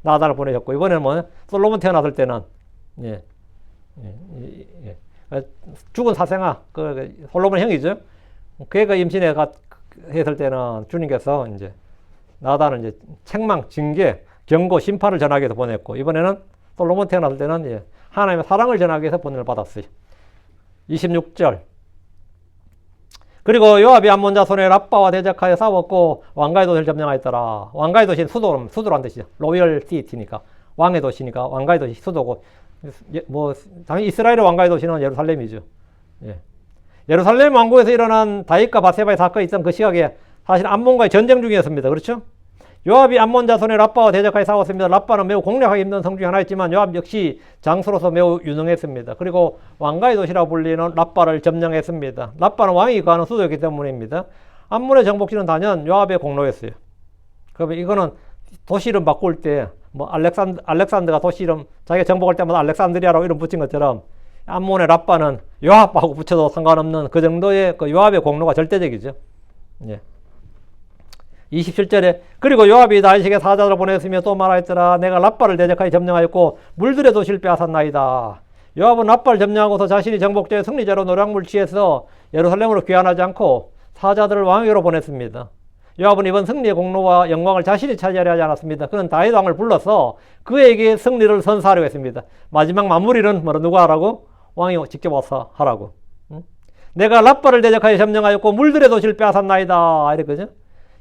나단을 보내셨고 이번에는 솔로몬 태어났을 때는 죽은 사생아, 그 솔로몬 형이죠. 그가 임신해 했을 때는 주님께서 이제 나단을 이제 책망, 징계, 경고, 심판을 전하기 위해서 보냈고 이번에는 솔로몬 태어났을 때는 하나님의 사랑을 전하기 위해서 보냄을 받았어요. 26절. 그리고 요압이 암몬 자손의 랍바와 대적하여 싸웠고 왕가의 도시를 점령하였더라. 왕가의 도시는 수도란 뜻이죠. 로열 시티니까 왕의 도시니까 왕가의 도시 수도고 당연히 이스라엘의 왕가의 도시는 예루살렘이죠. 예. 예루살렘 왕국에서 일어난 다윗과 밧세바의 사건이 있던 그 시각에 사실 암몬과의 전쟁 중이었습니다. 그렇죠? 요압이 암몬 자손의 랍바와 대적하여 싸웠습니다. 랍바는 매우 공략하기 힘든 성 중에 하나였지만 요압 역시 장수로서 매우 유능했습니다. 그리고 왕가의 도시라고 불리는 랍바를 점령했습니다. 랍바는 왕이 거하는 수도였기 때문입니다. 암몬의 정복지는 단연 요압의 공로였어요. 그러면 이거는 도시 이름 바꿀 때 알렉산더가 도시 이름 자기가 정복할 때마다 알렉산드리아라고 이름 붙인 것처럼 암몬의 랍바는 요압하고 붙여도 상관없는 그 정도의 그 요압의 공로가 절대적이죠. 예. 27절에 그리고 요압이 다윗에게 사자들을 보냈으며 또 말하였더라. 내가 랍바를 대적하여 점령하였고 물들의 도시를 빼앗았나이다. 요압은 랍바를 점령하고서 자신이 정복자의 승리자로 노략물 취해서 예루살렘으로 귀환하지 않고 사자들을 왕에게로 보냈습니다. 요압은 이번 승리의 공로와 영광을 자신이 차지하려 하지 않았습니다. 그는 다윗 왕을 불러서 그에게 승리를 선사하려고 했습니다. 마지막 마무리는 누가 하라고? 왕이 직접 와서 하라고. 내가 랍바를 대적하여 점령하였고 물들의 도시를 빼앗았나이다. 이랬거든요.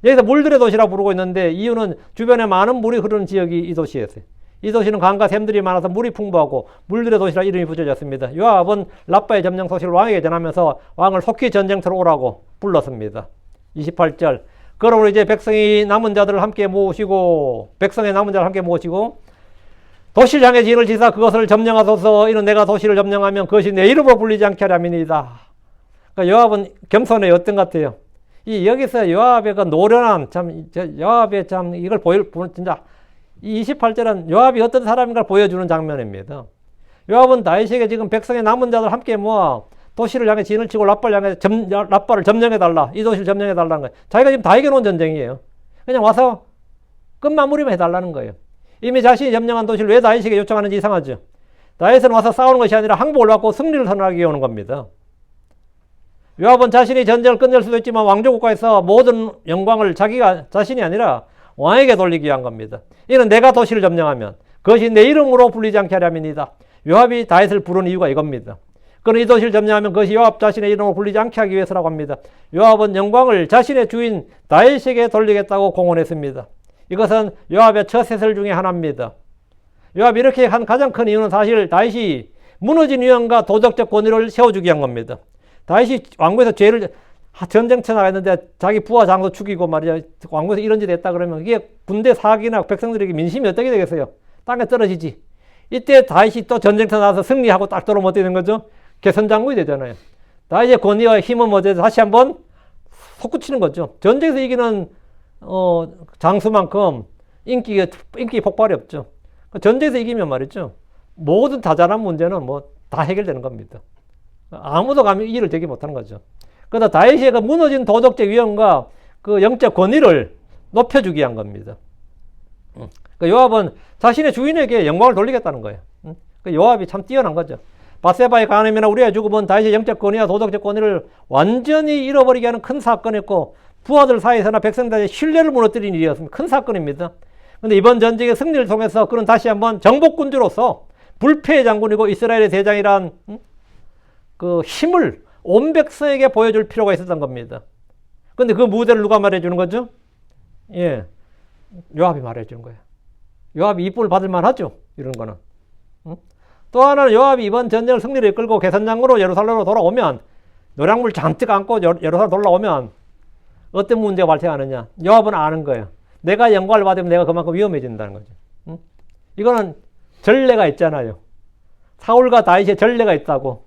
여기서 물들의 도시라고 부르고 있는데 이유는 주변에 많은 물이 흐르는 지역이 이 도시였어요. 이 도시는 강과 샘들이 많아서 물이 풍부하고 물들의 도시라 이름이 붙여졌습니다. 요압은 랍바의 점령 소식을 왕에게 전하면서 왕을 속히 전쟁터로 오라고 불렀습니다. 28절. 그러므로 이제 백성의 남은 자들을 함께 모으시고 도시를 향해 진을 지사 그것을 점령하소서. 이는 내가 도시를 점령하면 그것이 내 이름으로 불리지 않게 하려함이니이다. 그러니까 요압은 겸손해 어떤 것 같아요? 여기서 요압의 그 노련한 요압의 이걸 진짜 이 28절은 요압이 어떤 사람인가를 보여주는 장면입니다. 요압은 다윗에게 지금 백성의 남은 자들 함께 모아 도시를 향해 진을 치고 랍바를 점령해달라. 이 도시를 점령해달라는 거예요. 자기가 지금 다 이겨놓은 전쟁이에요. 그냥 와서 끝마무리만 해달라는 거예요. 이미 자신이 점령한 도시를 왜 다윗에게 요청하는지 이상하죠. 다윗은 와서 싸우는 것이 아니라 항복을 받고 승리를 선언하기 위해 오는 겁니다. 요압은 자신이 전쟁을 끝낼 수도 있지만 왕조국가에서 모든 영광을 자신이 아니라 왕에게 돌리기 위한 겁니다. 이는 내가 도시를 점령하면 그것이 내 이름으로 불리지 않게 하려 함이니이다. 요압이 다윗을 부른 이유가 이겁니다. 그는 이 도시를 점령하면 그것이 요압 자신의 이름으로 불리지 않게 하기 위해서라고 합니다. 요압은 영광을 자신의 주인 다윗에게 돌리겠다고 공언했습니다. 이것은 요압의 첫 세설 중에 하나입니다. 요압이 이렇게 한 가장 큰 이유는 사실 다윗이 무너진 위험과 도덕적 권위를 세워주기 위한 겁니다. 다윗이 왕국에서 전쟁터 나갔는데 자기 부하 장도 죽이고 말이야 왕국에서 이런 짓 했다 그러면 이게 군대 사기나 백성들에게 민심이 어떻게 되겠어요? 땅에 떨어지지. 이때 다윗이 또 전쟁터 나가서 승리하고 딱 들어오면 어떻게 되는 거죠? 개선장군이 되잖아요. 다윗의 권위와 힘은 뭐죠? 다시 한번 솟구치는 거죠. 전쟁에서 이기는 장수만큼 인기 폭발이 없죠. 전쟁에서 이기면 말이죠. 모든 다자란 문제는 뭐 다 해결되는 겁니다. 아무도 감히 이를 대기 못하는 거죠. 그러다 다윗의 그 무너진 도덕적 위험과 그 영적 권위를 높여주기 위한 겁니다. 그 요압은 자신의 주인에게 영광을 돌리겠다는 거예요. 그 요압이 참 뛰어난 거죠. 바세바의 간음이나 우리의 죽음은 다윗의 영적 권위와 도덕적 권위를 완전히 잃어버리게 하는 큰 사건이었고 부하들 사이에서나 백성들의 신뢰를 무너뜨린 일이었습니다. 큰 사건입니다. 그런데 이번 전쟁의 승리를 통해서 그는 다시 한번 정복군주로서 불패의 장군이고 이스라엘의 대장이란 그 힘을 온 백성에게 보여줄 필요가 있었던 겁니다. 그런데 그 무대를 누가 말해주는 거죠? 예, 요압이 말해주는 거예요. 요압이 이쁨을 받을 만하죠. 이런 거는. 또 하나는 요압이 이번 전쟁을 승리를 이끌고 개선장으로 예루살렘으로 돌아오면 노량물 잔뜩 안고 예루살렘 돌아오면 어떤 문제가 발생하느냐. 요압은 아는 거예요. 내가 영광을 받으면 내가 그만큼 위험해진다는 거죠. 이거는 전례가 있잖아요. 사울과 다윗의 전례가 있다고.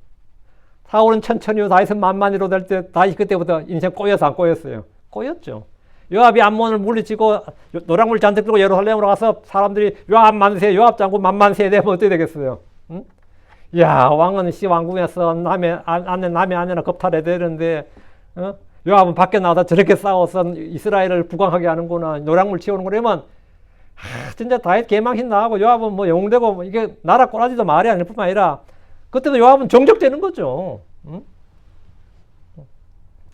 사울은 천천히로 다윗은 만만히로 될 때 다윗이 그때부터 인생 꼬여서 안 꼬였어요. 꼬였죠. 요압이 암몬을 물리치고 노량물 잔뜩 들고 예루살렘으로 가서 사람들이 요압 만세, 요압 장군 만만세 되면 어떻게 되겠어요? 응? 야, 왕은 왕궁에서 남의 아내나 겁탈해야 되는데 요압은 밖에 나와서 저렇게 싸워서 이스라엘을 부강하게 하는구나. 노량물 치우는 거라면 진짜 다윗 개망신 나하고 요압은 뭐 영웅되고 뭐 이게 나라 꼬라지도 말이 아닐 뿐만 아니라 그때도 요압은 정적되는 거죠. 응?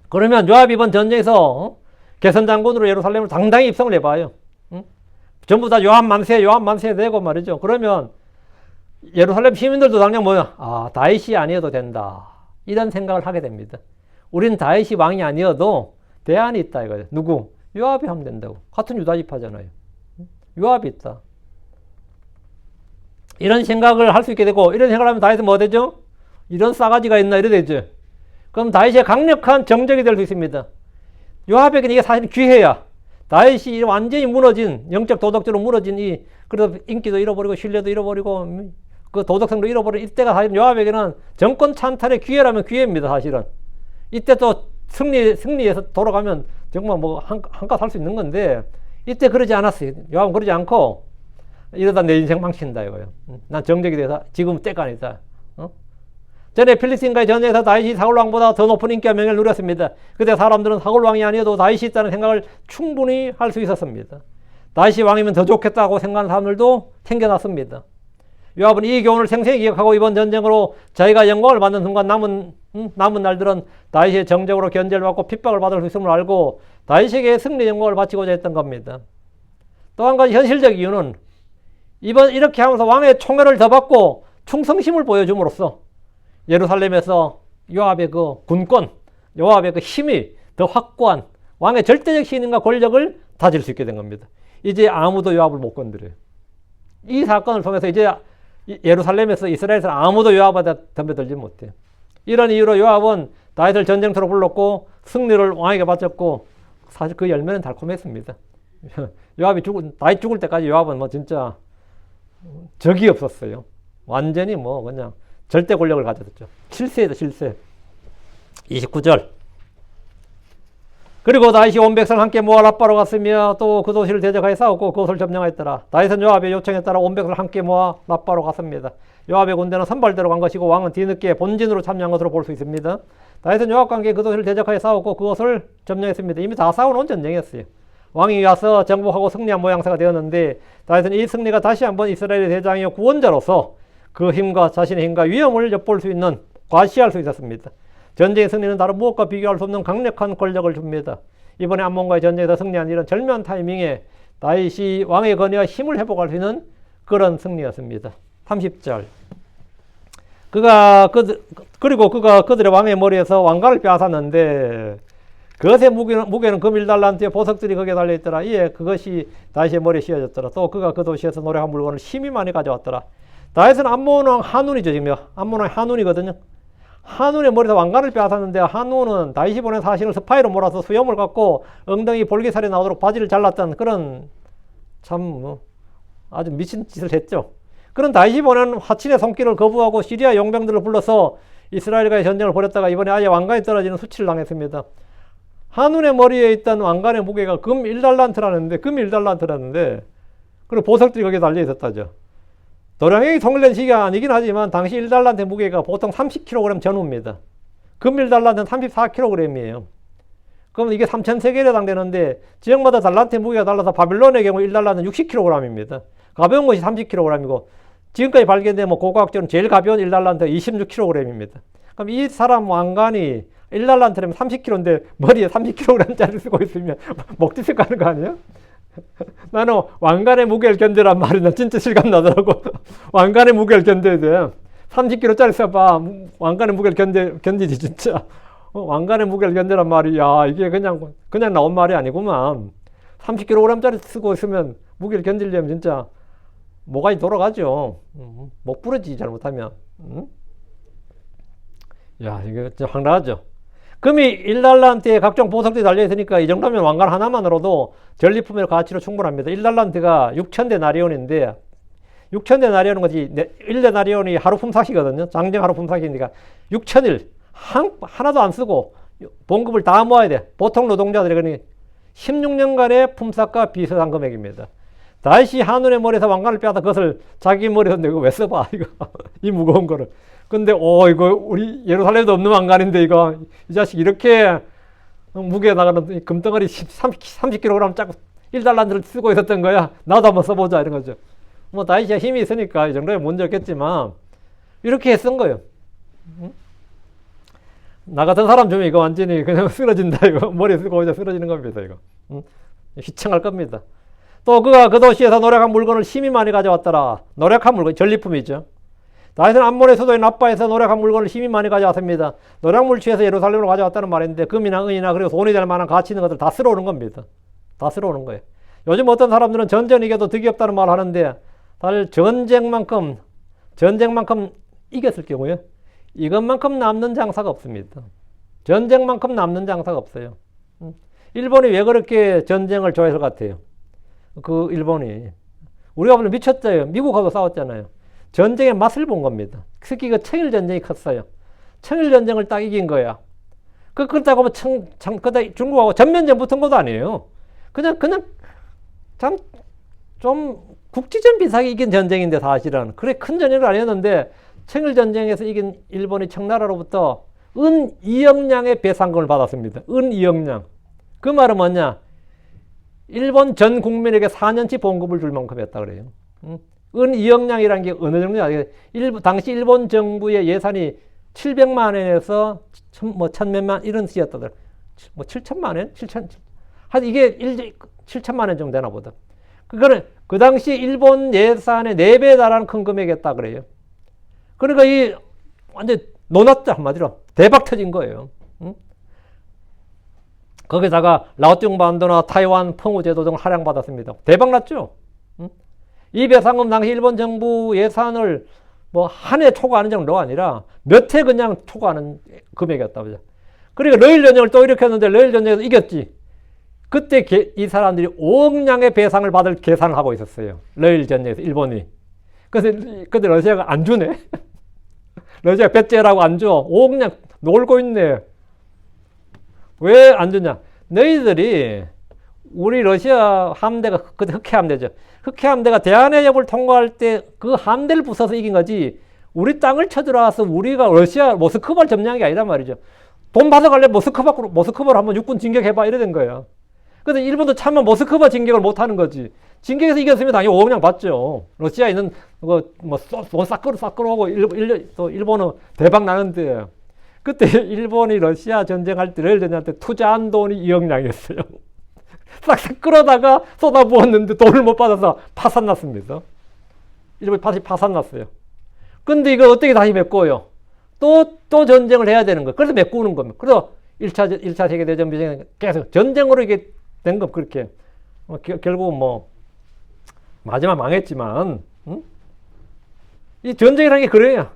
그러면 요압 이번 전쟁에서 개선장군으로 예루살렘을 당당히 입성을 해봐요. 응? 전부 다 요압 만세 되고 말이죠. 그러면 예루살렘 시민들도 당장 뭐야? 아, 다윗이 아니어도 된다. 이런 생각을 하게 됩니다. 우린 다윗이 왕이 아니어도 대안이 있다 이거예요. 누구? 요압이 하면 된다고. 같은 유다 지파잖아요. 요압이 있다. 이런 생각을 할 수 있게 되고 이런 생각을 하면 다윗은 뭐 되죠? 이런 싸가지가 있나 이래 되죠. 그럼 다윗의 강력한 정적이 될 수 있습니다. 요압에게는 이게 사실 기회야. 다윗이 완전히 무너진 영적 도덕적으로 무너진 그래서 인기도 잃어버리고 신뢰도 잃어버리고 그 도덕성도 잃어버린 이때가 사실 요압에게는 정권 찬탈의 기회라면 기회입니다. 사실은 이때 또 승리해서 돌아가면 정말 뭐 한껏 할 수 있는 건데 이때 그러지 않았어요. 요압은 그러지 않고 이러다 내 인생 망친다 이거예요. 난 정적이 돼서 지금 때가 아니다. 전에 필리스틴과의 전쟁에서 다윗이 사울왕보다 더 높은 인기와 명예를 누렸습니다. 그때 사람들은 사울왕이 아니어도 다윗이 있다는 생각을 충분히 할 수 있었습니다. 다윗이 왕이면 더 좋겠다고 생각하는 사람들도 생겨났습니다. 요압은 이 교훈을 생생히 기억하고 이번 전쟁으로 자기가 영광을 받는 순간 남은 날들은 다윗의 정적으로 견제를 받고 핍박을 받을 수 있음을 알고 다윗에게 승리 영광을 바치고자 했던 겁니다. 또 한 가지 현실적 이유는 이번 이렇게 하면서 왕의 총애를 더 받고 충성심을 보여줌으로써 예루살렘에서 요압의 그 군권, 요압의 그 힘이 더 확고한 왕의 절대적 신임과 권력을 다질 수 있게 된 겁니다. 이제 아무도 요압을 못 건드려요. 이 사건을 통해서 이제 예루살렘에서 이스라엘에서 아무도 요압한테 덤벼들지 못해요. 이런 이유로 요압은 다윗을 전쟁터로 불렀고 승리를 왕에게 바쳤고 사실 그 열매는 달콤했습니다. 다윗 죽을 때까지 요압은 뭐 진짜 적이 없었어요. 완전히 뭐 그냥 절대 권력을 가졌죠. 7세다 7세. 29절. 그리고 다윗이 온 백성을 함께 모아 라빠로 갔으며 또 그 도시를 대적하여 싸웠고 그것을 점령하였더라. 다윗은 요압의 요청에 따라 온 백성을 함께 모아 라빠로 갔습니다. 요압의 군대는 선발대로 간 것이고 왕은 뒤늦게 본진으로 참여한 것으로 볼 수 있습니다. 다윗은 요압과 함께 그 도시를 대적하여 싸웠고 그것을 점령했습니다. 이미 다 싸워놓은 전쟁이었어요. 왕이 와서 정복하고 승리한 모양새가 되었는데 다윗은 이 승리가 다시 한번 이스라엘의 대장이요 구원자로서 그 힘과 자신의 힘과 위험을 엿볼 수 있는 과시할 수 있었습니다. 전쟁의 승리는 다른 무엇과 비교할 수 없는 강력한 권력을 줍니다. 이번에 암몬과의 전쟁에서 승리한 이런 절묘한 타이밍에 다윗이 왕의 권위와 힘을 회복할 수 있는 그런 승리였습니다. 30절. 그리고 그가 그들의 왕의 머리에서 왕관을 빼앗았는데 그것의 무게는 금 1달란트에 보석들이 거기에 달려있더라. 이에 그것이 다윗의 머리에 씌워졌더라. 또 그가 그 도시에서 노력한 물건을 심히 많이 가져왔더라. 다윗은 암몬 왕 한운이죠. 지금 암몬 왕 한운이거든요. 한운의 머리에서 왕관을 빼앗았는데 한운은 다윗이 보낸 사신을 스파이로 몰아서 수염을 갖고 엉덩이 볼기살이 나오도록 바지를 잘랐던 그런 참 아주 미친 짓을 했죠. 그런 다윗이 보낸 화친의 손길을 거부하고 시리아 용병들을 불러서 이스라엘과의 전쟁을 벌였다가 이번에 아예 왕관이 떨어지는 수치를 당했습니다. 한운의 머리에 있던 왕관의 무게가 금 1달란트라는데 그리고 보석들이 거기에 달려 있었다죠. 도량액이 통일된 시기가 아니긴 하지만 당시 1달란트의 무게가 보통 30kg 전후입니다. 금 1달란트는 34kg이에요. 그러면 이게 3,000세겔에 해당되는데 지역마다 달란트의 무게가 달라서 바빌론의 경우 1달란트는 60kg입니다. 가벼운 것이 30kg이고 지금까지 발견된 고고학적으로는 제일 가벼운 1달란트가 26kg입니다. 그럼 이 사람 왕관이 1달란트라면 30kg인데 머리에 30kg짜리 쓰고 있으면 목 뒤집 가는 거 아니에요? 나는 왕관의 무게를 견디란 말이 나 진짜 실감 나더라고. 왕관의 무게를 견뎌야 돼. 30kg짜리 써봐. 왕관의 무게를 견디지 진짜. 왕관의 무게를 견디란 말이 야 이게 그냥 나온 말이 아니구만. 30kg짜리 쓰고 있으면 무게를 견디려면 진짜 모가지 돌아가죠. 목 부러지지 잘못하면. 야 이게 진짜 황당하죠. 금이 1달란트에 각종 보석들이 달려있으니까 이 정도면 왕관 하나만으로도 전리품의 가치로 충분합니다. 1달란트가 6,000데나리온인데 6,000데나리온은 것이 1데나리온이 하루 품삯이거든요. 장정 하루 품삯이니까 6,000일 하나도 안 쓰고 봉급을 다 모아야 돼. 보통 노동자들이 그러니 16년간의 품삯과 비슷한 금액입니다. 다윗이 한운의 머리에서 왕관을 빼앗아 그것을 자기 머리에서 내고 왜 써봐 이거 이 무거운 거를. 근데 이거 우리 예루살렘도 없는 왕관인데 이거 이 자식 이렇게 무게 나가는 금덩어리 30kg 짜고 1달란트를 쓰고 있었던 거야. 나도 한번 써보자 이런 거죠. 뭐 다윗이 힘이 있으니까 이 정도에 문제 없겠지만 이렇게 쓴 거예요. 나 같은 사람 주면 이거 완전히 그냥 쓰러진다 이거 머리에 쓰고 이제 쓰러지는 겁니다 이거. 휘청할 겁니다. 또 그가 그 도시에서 노력한 물건을 힘이 많이 가져왔더라. 노력한 물건 전리품이죠. 다윗은 암몬의 수도인 라빠에서 노력한 물건을 힘이 많이 가져왔습니다. 노력물 취해서 예루살렘으로 가져왔다는 말인데 금이나 은이나 그리고 돈이 될 만한 가치 있는 것들 다 쓸어오는 겁니다. 다 쓸어오는 거예요. 요즘 어떤 사람들은 전쟁 이겨도 득이 없다는 말을 하는데 사실 전쟁만큼 이겼을 경우에 이것만큼 남는 장사가 없습니다. 전쟁만큼 남는 장사가 없어요. 일본이 왜 그렇게 전쟁을 좋아해서 같아요? 그 일본이 우리가 보면 미쳤어요. 미국하고 싸웠잖아요. 전쟁의 맛을 본 겁니다. 특히 그 청일 전쟁이 컸어요. 청일 전쟁을 딱 이긴 거야. 그렇다고 뭐 중국하고 전면전 붙은 것도 아니에요. 그냥 참 좀 국지전 비슷하게 이긴 전쟁인데 사실은 그래 큰 전쟁은 아니었는데 청일 전쟁에서 이긴 일본이 청나라로부터 은 2억량의 배상금을 받았습니다. 은 2억량. 그 말은 뭐냐? 일본 전 국민에게 4년치 봉급을 줄 만큼 했다 그래요. 은 2억량이라는 게 어느 정도냐? 당시 일본 정부의 예산이 700만 원에서 1000몇만 이런 수였다더라. 뭐 7천만 원? 7천. 하여튼 이게 7천만 원 정도 되나 보다. 그거는 그 당시 일본 예산의 4배에 달하는 큰 금액이었다 그래요. 그러니까 이 완전 놀랐죠 한마디로. 대박 터진 거예요. 응? 거기다가 라오뚱 반도나 타이완 펑우 제도 등을 할양받았습니다. 대박 났죠. 응? 이 배상금 당시 일본 정부 예산을 뭐 한 해 초과하는 정도가 아니라 몇 해 그냥 초과하는 금액이었다. 그러니까 러일 전쟁을 또 일으켰는데 러일 전쟁에서 이겼지. 그때 이 사람들이 5억량의 배상을 받을 계산을 하고 있었어요. 러일 전쟁에서 일본이. 근데 러시아가 안 주네. 러시아가 배째라고 안 줘. 5억량 놀고 있네. 왜 안 주냐? 너희들이 우리 러시아 함대가 그때 흑해 함대죠. 흑해 함대가 대한해협을 통과할 때 그 함대를 부숴서 이긴 거지. 우리 땅을 쳐들어와서 우리가 러시아 모스크바를 점령한 게 아니란 말이죠. 돈 받아갈래 모스크바로 한번 육군 진격해봐 이래 된 거예요. 근데 일본도 차마 모스크바 진격을 못 하는 거지. 진격에서 이겼으면 당연히 오공양 받죠. 러시아 있는 싹 끌어오고 또 일본은 대박 나는데 그때 일본이 러시아 전쟁할 때 레일 전쟁할 때 투자한 돈이 2억냥이었어요. 싹 끌어다가 쏟아부었는데 돈을 못 받아서 파산났습니다. 일본이 다시 파산났어요. 근데 이거 어떻게 다시 메꿔요? 또 전쟁을 해야 되는 거예요. 그래서 메꾸는 겁니다. 그래서 1차 세계대전 비전에 계속 전쟁으로 이게 된 거 그렇게. 결국은 마지막 망했지만, 이 전쟁이라는 게 그래요.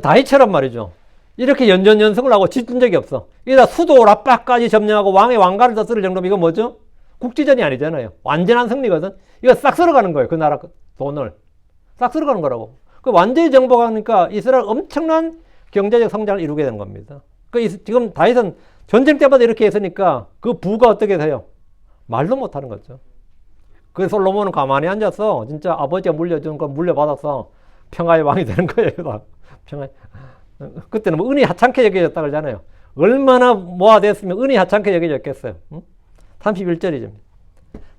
다이처럼 말이죠. 이렇게 연전연승을 하고 지은 적이 없어. 이다 수도 라빠까지 점령하고 왕의 왕가를 더 쓸 정도면 이건 뭐죠? 국지전이 아니잖아요. 완전한 승리거든. 이거 싹 쓸어가는 거예요. 그 나라 돈을. 싹 쓸어가는 거라고. 그 완전히 정복하니까 이스라엘 엄청난 경제적 성장을 이루게 되는 겁니다. 지금 다윗은 전쟁 때마다 이렇게 했으니까 그 부가 어떻게 돼요? 말도 못하는 거죠. 그래서 솔로몬은 가만히 앉아서 진짜 아버지가 물려준 걸 물려받아서 평화의 왕이 되는 거예요. 평화. 그때는 은이 하찮게 여겨졌다 그러잖아요. 얼마나 모아됐으면 은이 하찮게 여겨졌겠어요. 31절이죠.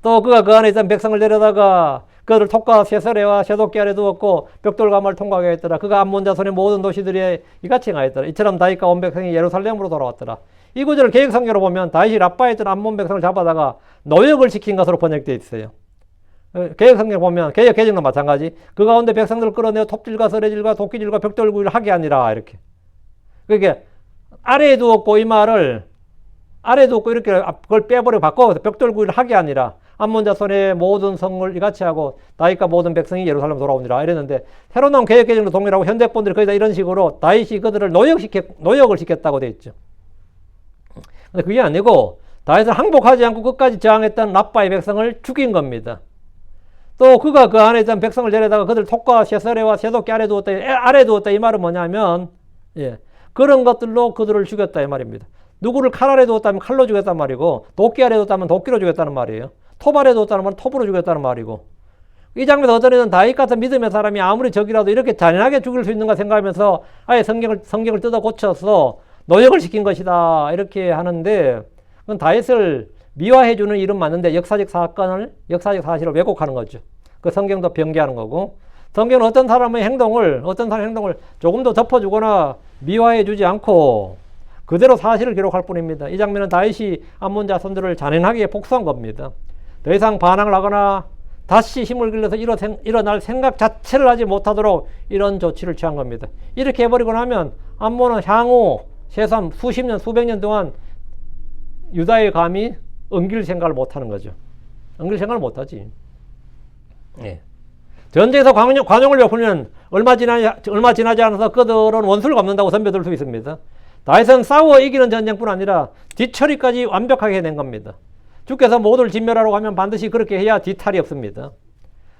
또 그가 그 안에 있던 백성을 데려다가 그들을 톡과 세서레와 쇠도끼 아래 두었고 벽돌가마를 통과하게 했더라. 그가 암몬 자손의 모든 도시들이 이같이 행하였더라. 이처럼 다윗과 온 백성이 예루살렘으로 돌아왔더라. 이 구절을 개역성경으로 보면 다윗이 라빠에 있던 암몬 백성을 잡아다가 노역을 시킨 것으로 번역되어 있어요. 개역성경 보면 개역 개정도 마찬가지. 그 가운데 백성들을 끌어내어 톱질과 서레질과 도끼질과 벽돌구이를 하게 하니라 이렇게. 그러니까 아래에 두었고 이 말을 아래에 두었고 이렇게 그걸 빼버려 바꿔 벽돌구이를 하게 하니라. 암몬 자손의 모든 성을 이같이 하고 다윗과 모든 백성이 예루살렘 돌아오니라 이랬는데 새로 나온 개역 개정도 동일하고 현대분들이 거의 다 이런 식으로 다윗이 그들을 노역을 시켰다고 돼 있죠. 근데 그게 아니고 다윗은 항복하지 않고 끝까지 저항했던 라빠의 백성을 죽인 겁니다. 또 그가 그 안에 있던 백성을 데려다가 그들 톡과 쇠서레와 쇠도끼 아래 두었다 이 말은 뭐냐면 그런 것들로 그들을 죽였다 이 말입니다. 누구를 칼 아래 두었다면 칼로 죽였단 말이고 도끼 아래 두었다면 도끼로 죽였다는 말이에요. 톱 아래 두었다는 말은 톱으로 죽였다는 말이고 이 장면에서 어떤 애는 다윗 같은 믿음의 사람이 아무리 적이라도 이렇게 잔인하게 죽일 수 있는가 생각하면서 아예 성경을 뜯어 고쳐서 노역을 시킨 것이다 이렇게 하는데 그건 다윗을 미화해주는 이름 맞는데 역사적 사실을 왜곡하는 거죠. 그 성경도 변개하는 거고 성경은 어떤 사람의 행동을 조금 더 덮어주거나 미화해주지 않고 그대로 사실을 기록할 뿐입니다. 이 장면은 다윗이 암몬 자손들을 잔인하게 복수한 겁니다. 더 이상 반항을 하거나 다시 힘을 길러서 일어날 생각 자체를 하지 못하도록 이런 조치를 취한 겁니다. 이렇게 해버리고 나면 암몬은 향후 세상 수십 년, 수백 년 동안 유다의 감히 엉길 생각을 못하는 거죠. 엉길 생각을 못하지. 전쟁에서 관용을 베풀면 얼마 지나지 않아서 그들은 원수를 갚는다고 덤벼들 수 있습니다. 다윗은 싸워 이기는 전쟁뿐 아니라 뒤처리까지 완벽하게 해낸 겁니다. 주께서 모두를 진멸하라고 하면 반드시 그렇게 해야 뒤탈이 없습니다.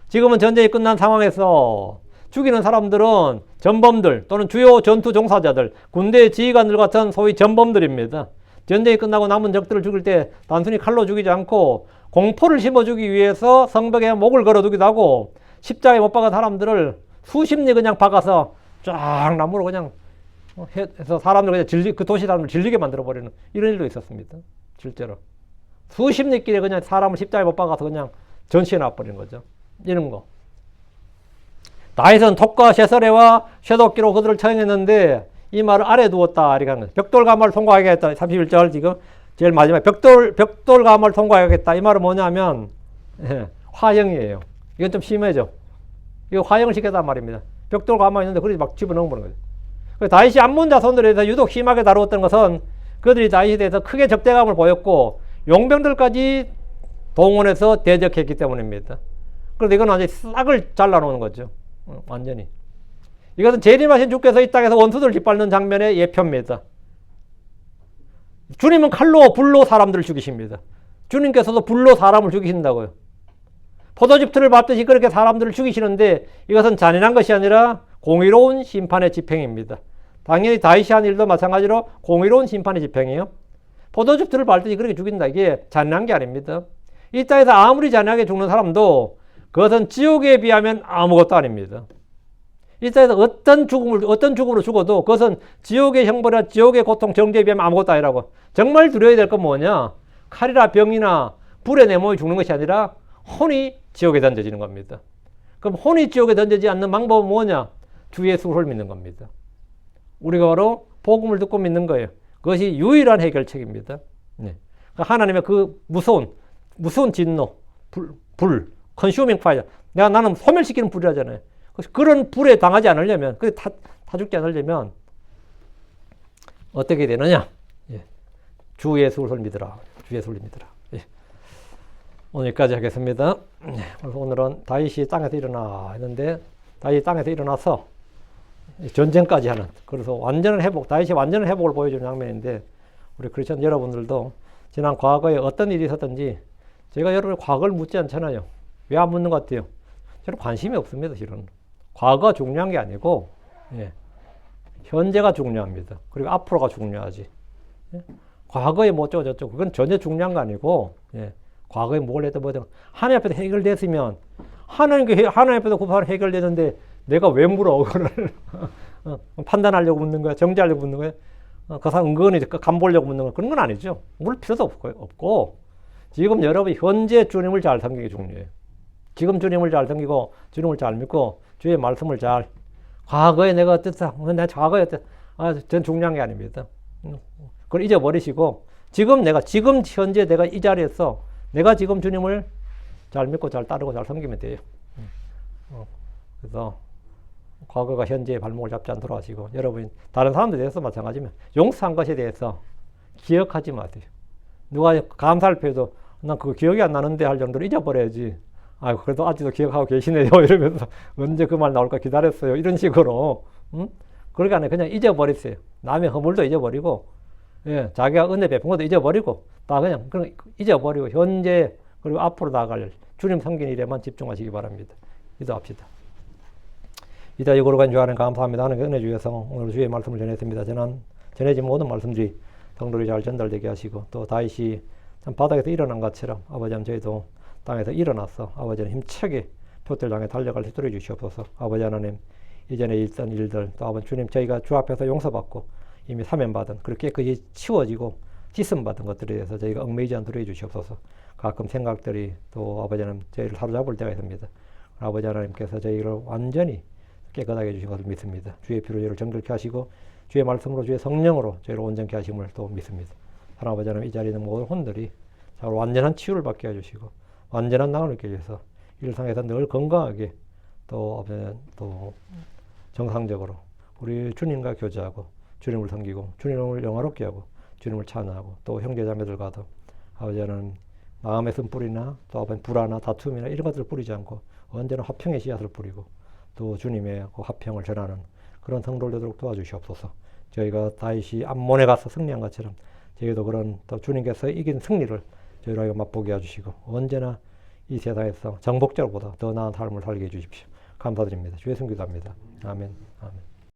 지금은 전쟁이 끝난 상황에서 죽이는 사람들은 전범들 또는 주요 전투 종사자들, 군대의 지휘관들 같은 소위 전범들입니다. 전쟁이 끝나고 남은 적들을 죽일 때 단순히 칼로 죽이지 않고 공포를 심어주기 위해서 성벽에 목을 걸어두기도 하고 십자가에 못 박은 사람들을 수십리 그냥 박아서 쫙 나무로 그냥 해서 사람들 그냥 그 도시 사람들 질리게 만들어버리는 이런 일도 있었습니다. 실제로. 수십리끼리 그냥 사람을 십자가에 못 박아서 그냥 전시해 놔버리는 거죠. 이런 거. 다윗은 톱과 쇠서레와 쇠도끼로 그들을 처형했는데 이 말을 아래 두었다 이렇게 하는 거죠. 벽돌가마를 통과하게 했다. 31절 지금 제일 마지막에 벽돌가마를 통과하겠다. 이 말은 뭐냐면 화형이에요. 이건 좀 심해져. 이거 화형을 시켰단 말입니다. 벽돌가마 있는데 그렇게 막 집어넣은 거죠. 다윗이 암몬 자손들에 대해서 유독 심하게 다루었던 것은 그들이 다윗에 대해서 크게 적대감을 보였고 용병들까지 동원해서 대적했기 때문입니다. 그래서 이건 완전히 싹을 잘라놓는 거죠. 완전히. 이것은 재림하신 주께서 이 땅에서 원수들을 짓밟는 장면의 예표입니다. 주님은 칼로 불로 사람들을 죽이십니다. 주님께서도 불로 사람을 죽이신다고요. 포도즙 틀을 밟듯이 그렇게 사람들을 죽이시는데 이것은 잔인한 것이 아니라 공의로운 심판의 집행입니다. 당연히 다윗이 한 일도 마찬가지로 공의로운 심판의 집행이에요. 포도즙 틀을 밟듯이 그렇게 죽인다. 이게 잔인한 게 아닙니다. 이 땅에서 아무리 잔인하게 죽는 사람도 그것은 지옥에 비하면 아무것도 아닙니다. 이 땅에서 어떤 죽음으로 죽어도 그것은 지옥의 형벌이나 지옥의 고통, 정죄에 비하면 아무것도 아니라고. 정말 두려워야 될 건 뭐냐? 칼이나 병이나 불에 내 몸이 죽는 것이 아니라 혼이 지옥에 던져지는 겁니다. 그럼 혼이 지옥에 던져지지 않는 방법은 뭐냐? 주 예수를 믿는 겁니다. 우리가 바로 복음을 듣고 믿는 거예요. 그것이 유일한 해결책입니다. 네. 하나님의 그 무서운 진노, 불, consuming fire. 나는 소멸시키는 불이라잖아요. 그런 불에 당하지 않으려면, 타 죽지 않으려면 어떻게 되느냐? 예. 주 예수를 믿으라. 주 예수를 믿으라. 예. 오늘까지 하겠습니다. 오늘은 다윗이 땅에서 일어나 했는데, 다윗이 땅에서 일어나서 전쟁까지 하는, 그래서 완전한 회복, 다윗이 완전한 회복을 보여주는 장면인데, 우리 크리스천 여러분들도 지난 과거에 어떤 일이 있었든지 제가 여러분의 과거를 묻지 않잖아요. 왜 안 묻는 것 같아요? 저는 관심이 없습니다, 실은. 과거가 중요한 게 아니고, 예. 현재가 중요합니다. 그리고 앞으로가 중요하지. 예. 과거에 뭐 어쩌고 그건 전혀 중요한 거 아니고, 예. 과거에 뭘 했든 뭐든 하나님 앞에서 해결됐으면 하나님 앞에서 그 바로 해결되는데 내가 왜 물어 그거를 판단하려고 묻는 거야, 정죄하려고 묻는 거야, 그 사람 은근히 간보려고 묻는 거야. 그런 건 아니죠. 물 필요도 없고 지금 여러분 현재 주님을 잘 섬기기 중요해요. 지금 주님을 잘 섬기고 주님을 잘 믿고 주의 말씀을 잘, 과거에 내가 어땠다, 내 과거에 어땠다, 전 중요한 게 아닙니다. 그걸 잊어버리시고 지금 현재 내가 이 자리에서 내가 지금 주님을 잘 믿고 잘 따르고 잘 섬기면 돼요. 그래서 과거가 현재의 발목을 잡지 않도록 하시고, 여러분 다른 사람들에 대해서 마찬가지면 용서한 것에 대해서 기억하지 마세요. 누가 감사를 표해도 난 그거 기억이 안 나는데 할 정도로 잊어버려야지. 그래도 아직도 기억하고 계시네요. 이러면서 언제 그 말 나올까 기다렸어요. 이런 식으로. 그러니까 그냥 잊어버리세요. 남의 허물도 잊어버리고, 예, 자기가 은혜 베푼 것도 잊어버리고, 다 그냥 잊어버리고 현재 그리고 앞으로 나아갈 주님 섬기는 일에만 집중하시기 바랍니다. 기도합시다. 이따 이거로 간 주 하나님 감사합니다. 하나님 은혜 주셔서 오늘 주의 말씀을 전했습니다. 전해진 모든 말씀들이 성도들이 잘 전달되게 하시고, 또 다윗이 참 바닥에서 일어난 것처럼 아버지 하나님 저희도 땅에서 일어나서 아버지 하나님 힘차게 표대를 향해 달려갈 수 있도록 해주시옵소서. 아버지 하나님 이전에 있던 일들, 또 아버지 주님 저희가 주 앞에서 용서받고 이미 사면받은, 그렇게 깨끗이 치워지고 씻음받은 것들에 대해서 저희가 얽매이지 않도록 해주시옵소서. 가끔 생각들이 또 아버지 하나님 저희를 사로잡을 때가 있습니다. 아버지 하나님께서 저희를 완전히 깨끗하게 해주신 것을 믿습니다. 주의 피로 저희를 정결케 하시고 주의 말씀으로 주의 성령으로 저희를 온전케 하심을 또 믿습니다. 하나님 아버지 하나님 이 자리에 있는 모든 혼들이 완전한 치유를 받게 해주시고 완전한 나음을 얻게 해주셔서 일상에서 늘 건강하게 또 정상적으로 우리 주님과 교제하고 주님을 섬기고 주님을 영화롭게 하고 주님을 찬양하고 또 형제자매들과도 아버지 하나님 마음의 쓴뿌리나 또 불화나 다툼이나 이런 것들을 뿌리지 않고 언제나 화평의 씨앗을 뿌리고 또 주님의 그 화평을 전하는 그런 성도들 되도록 도와주시옵소서. 저희가 다윗이 암몬에 가서 승리한 것처럼 저희도 그런 또 주님께서 이긴 승리를 저희로 맛보게 해주시고 언제나 이 세상에서 정복자보다 더 나은 삶을 살게 해주십시오. 감사드립니다. 주의 성기도합니다. 아멘. 아멘.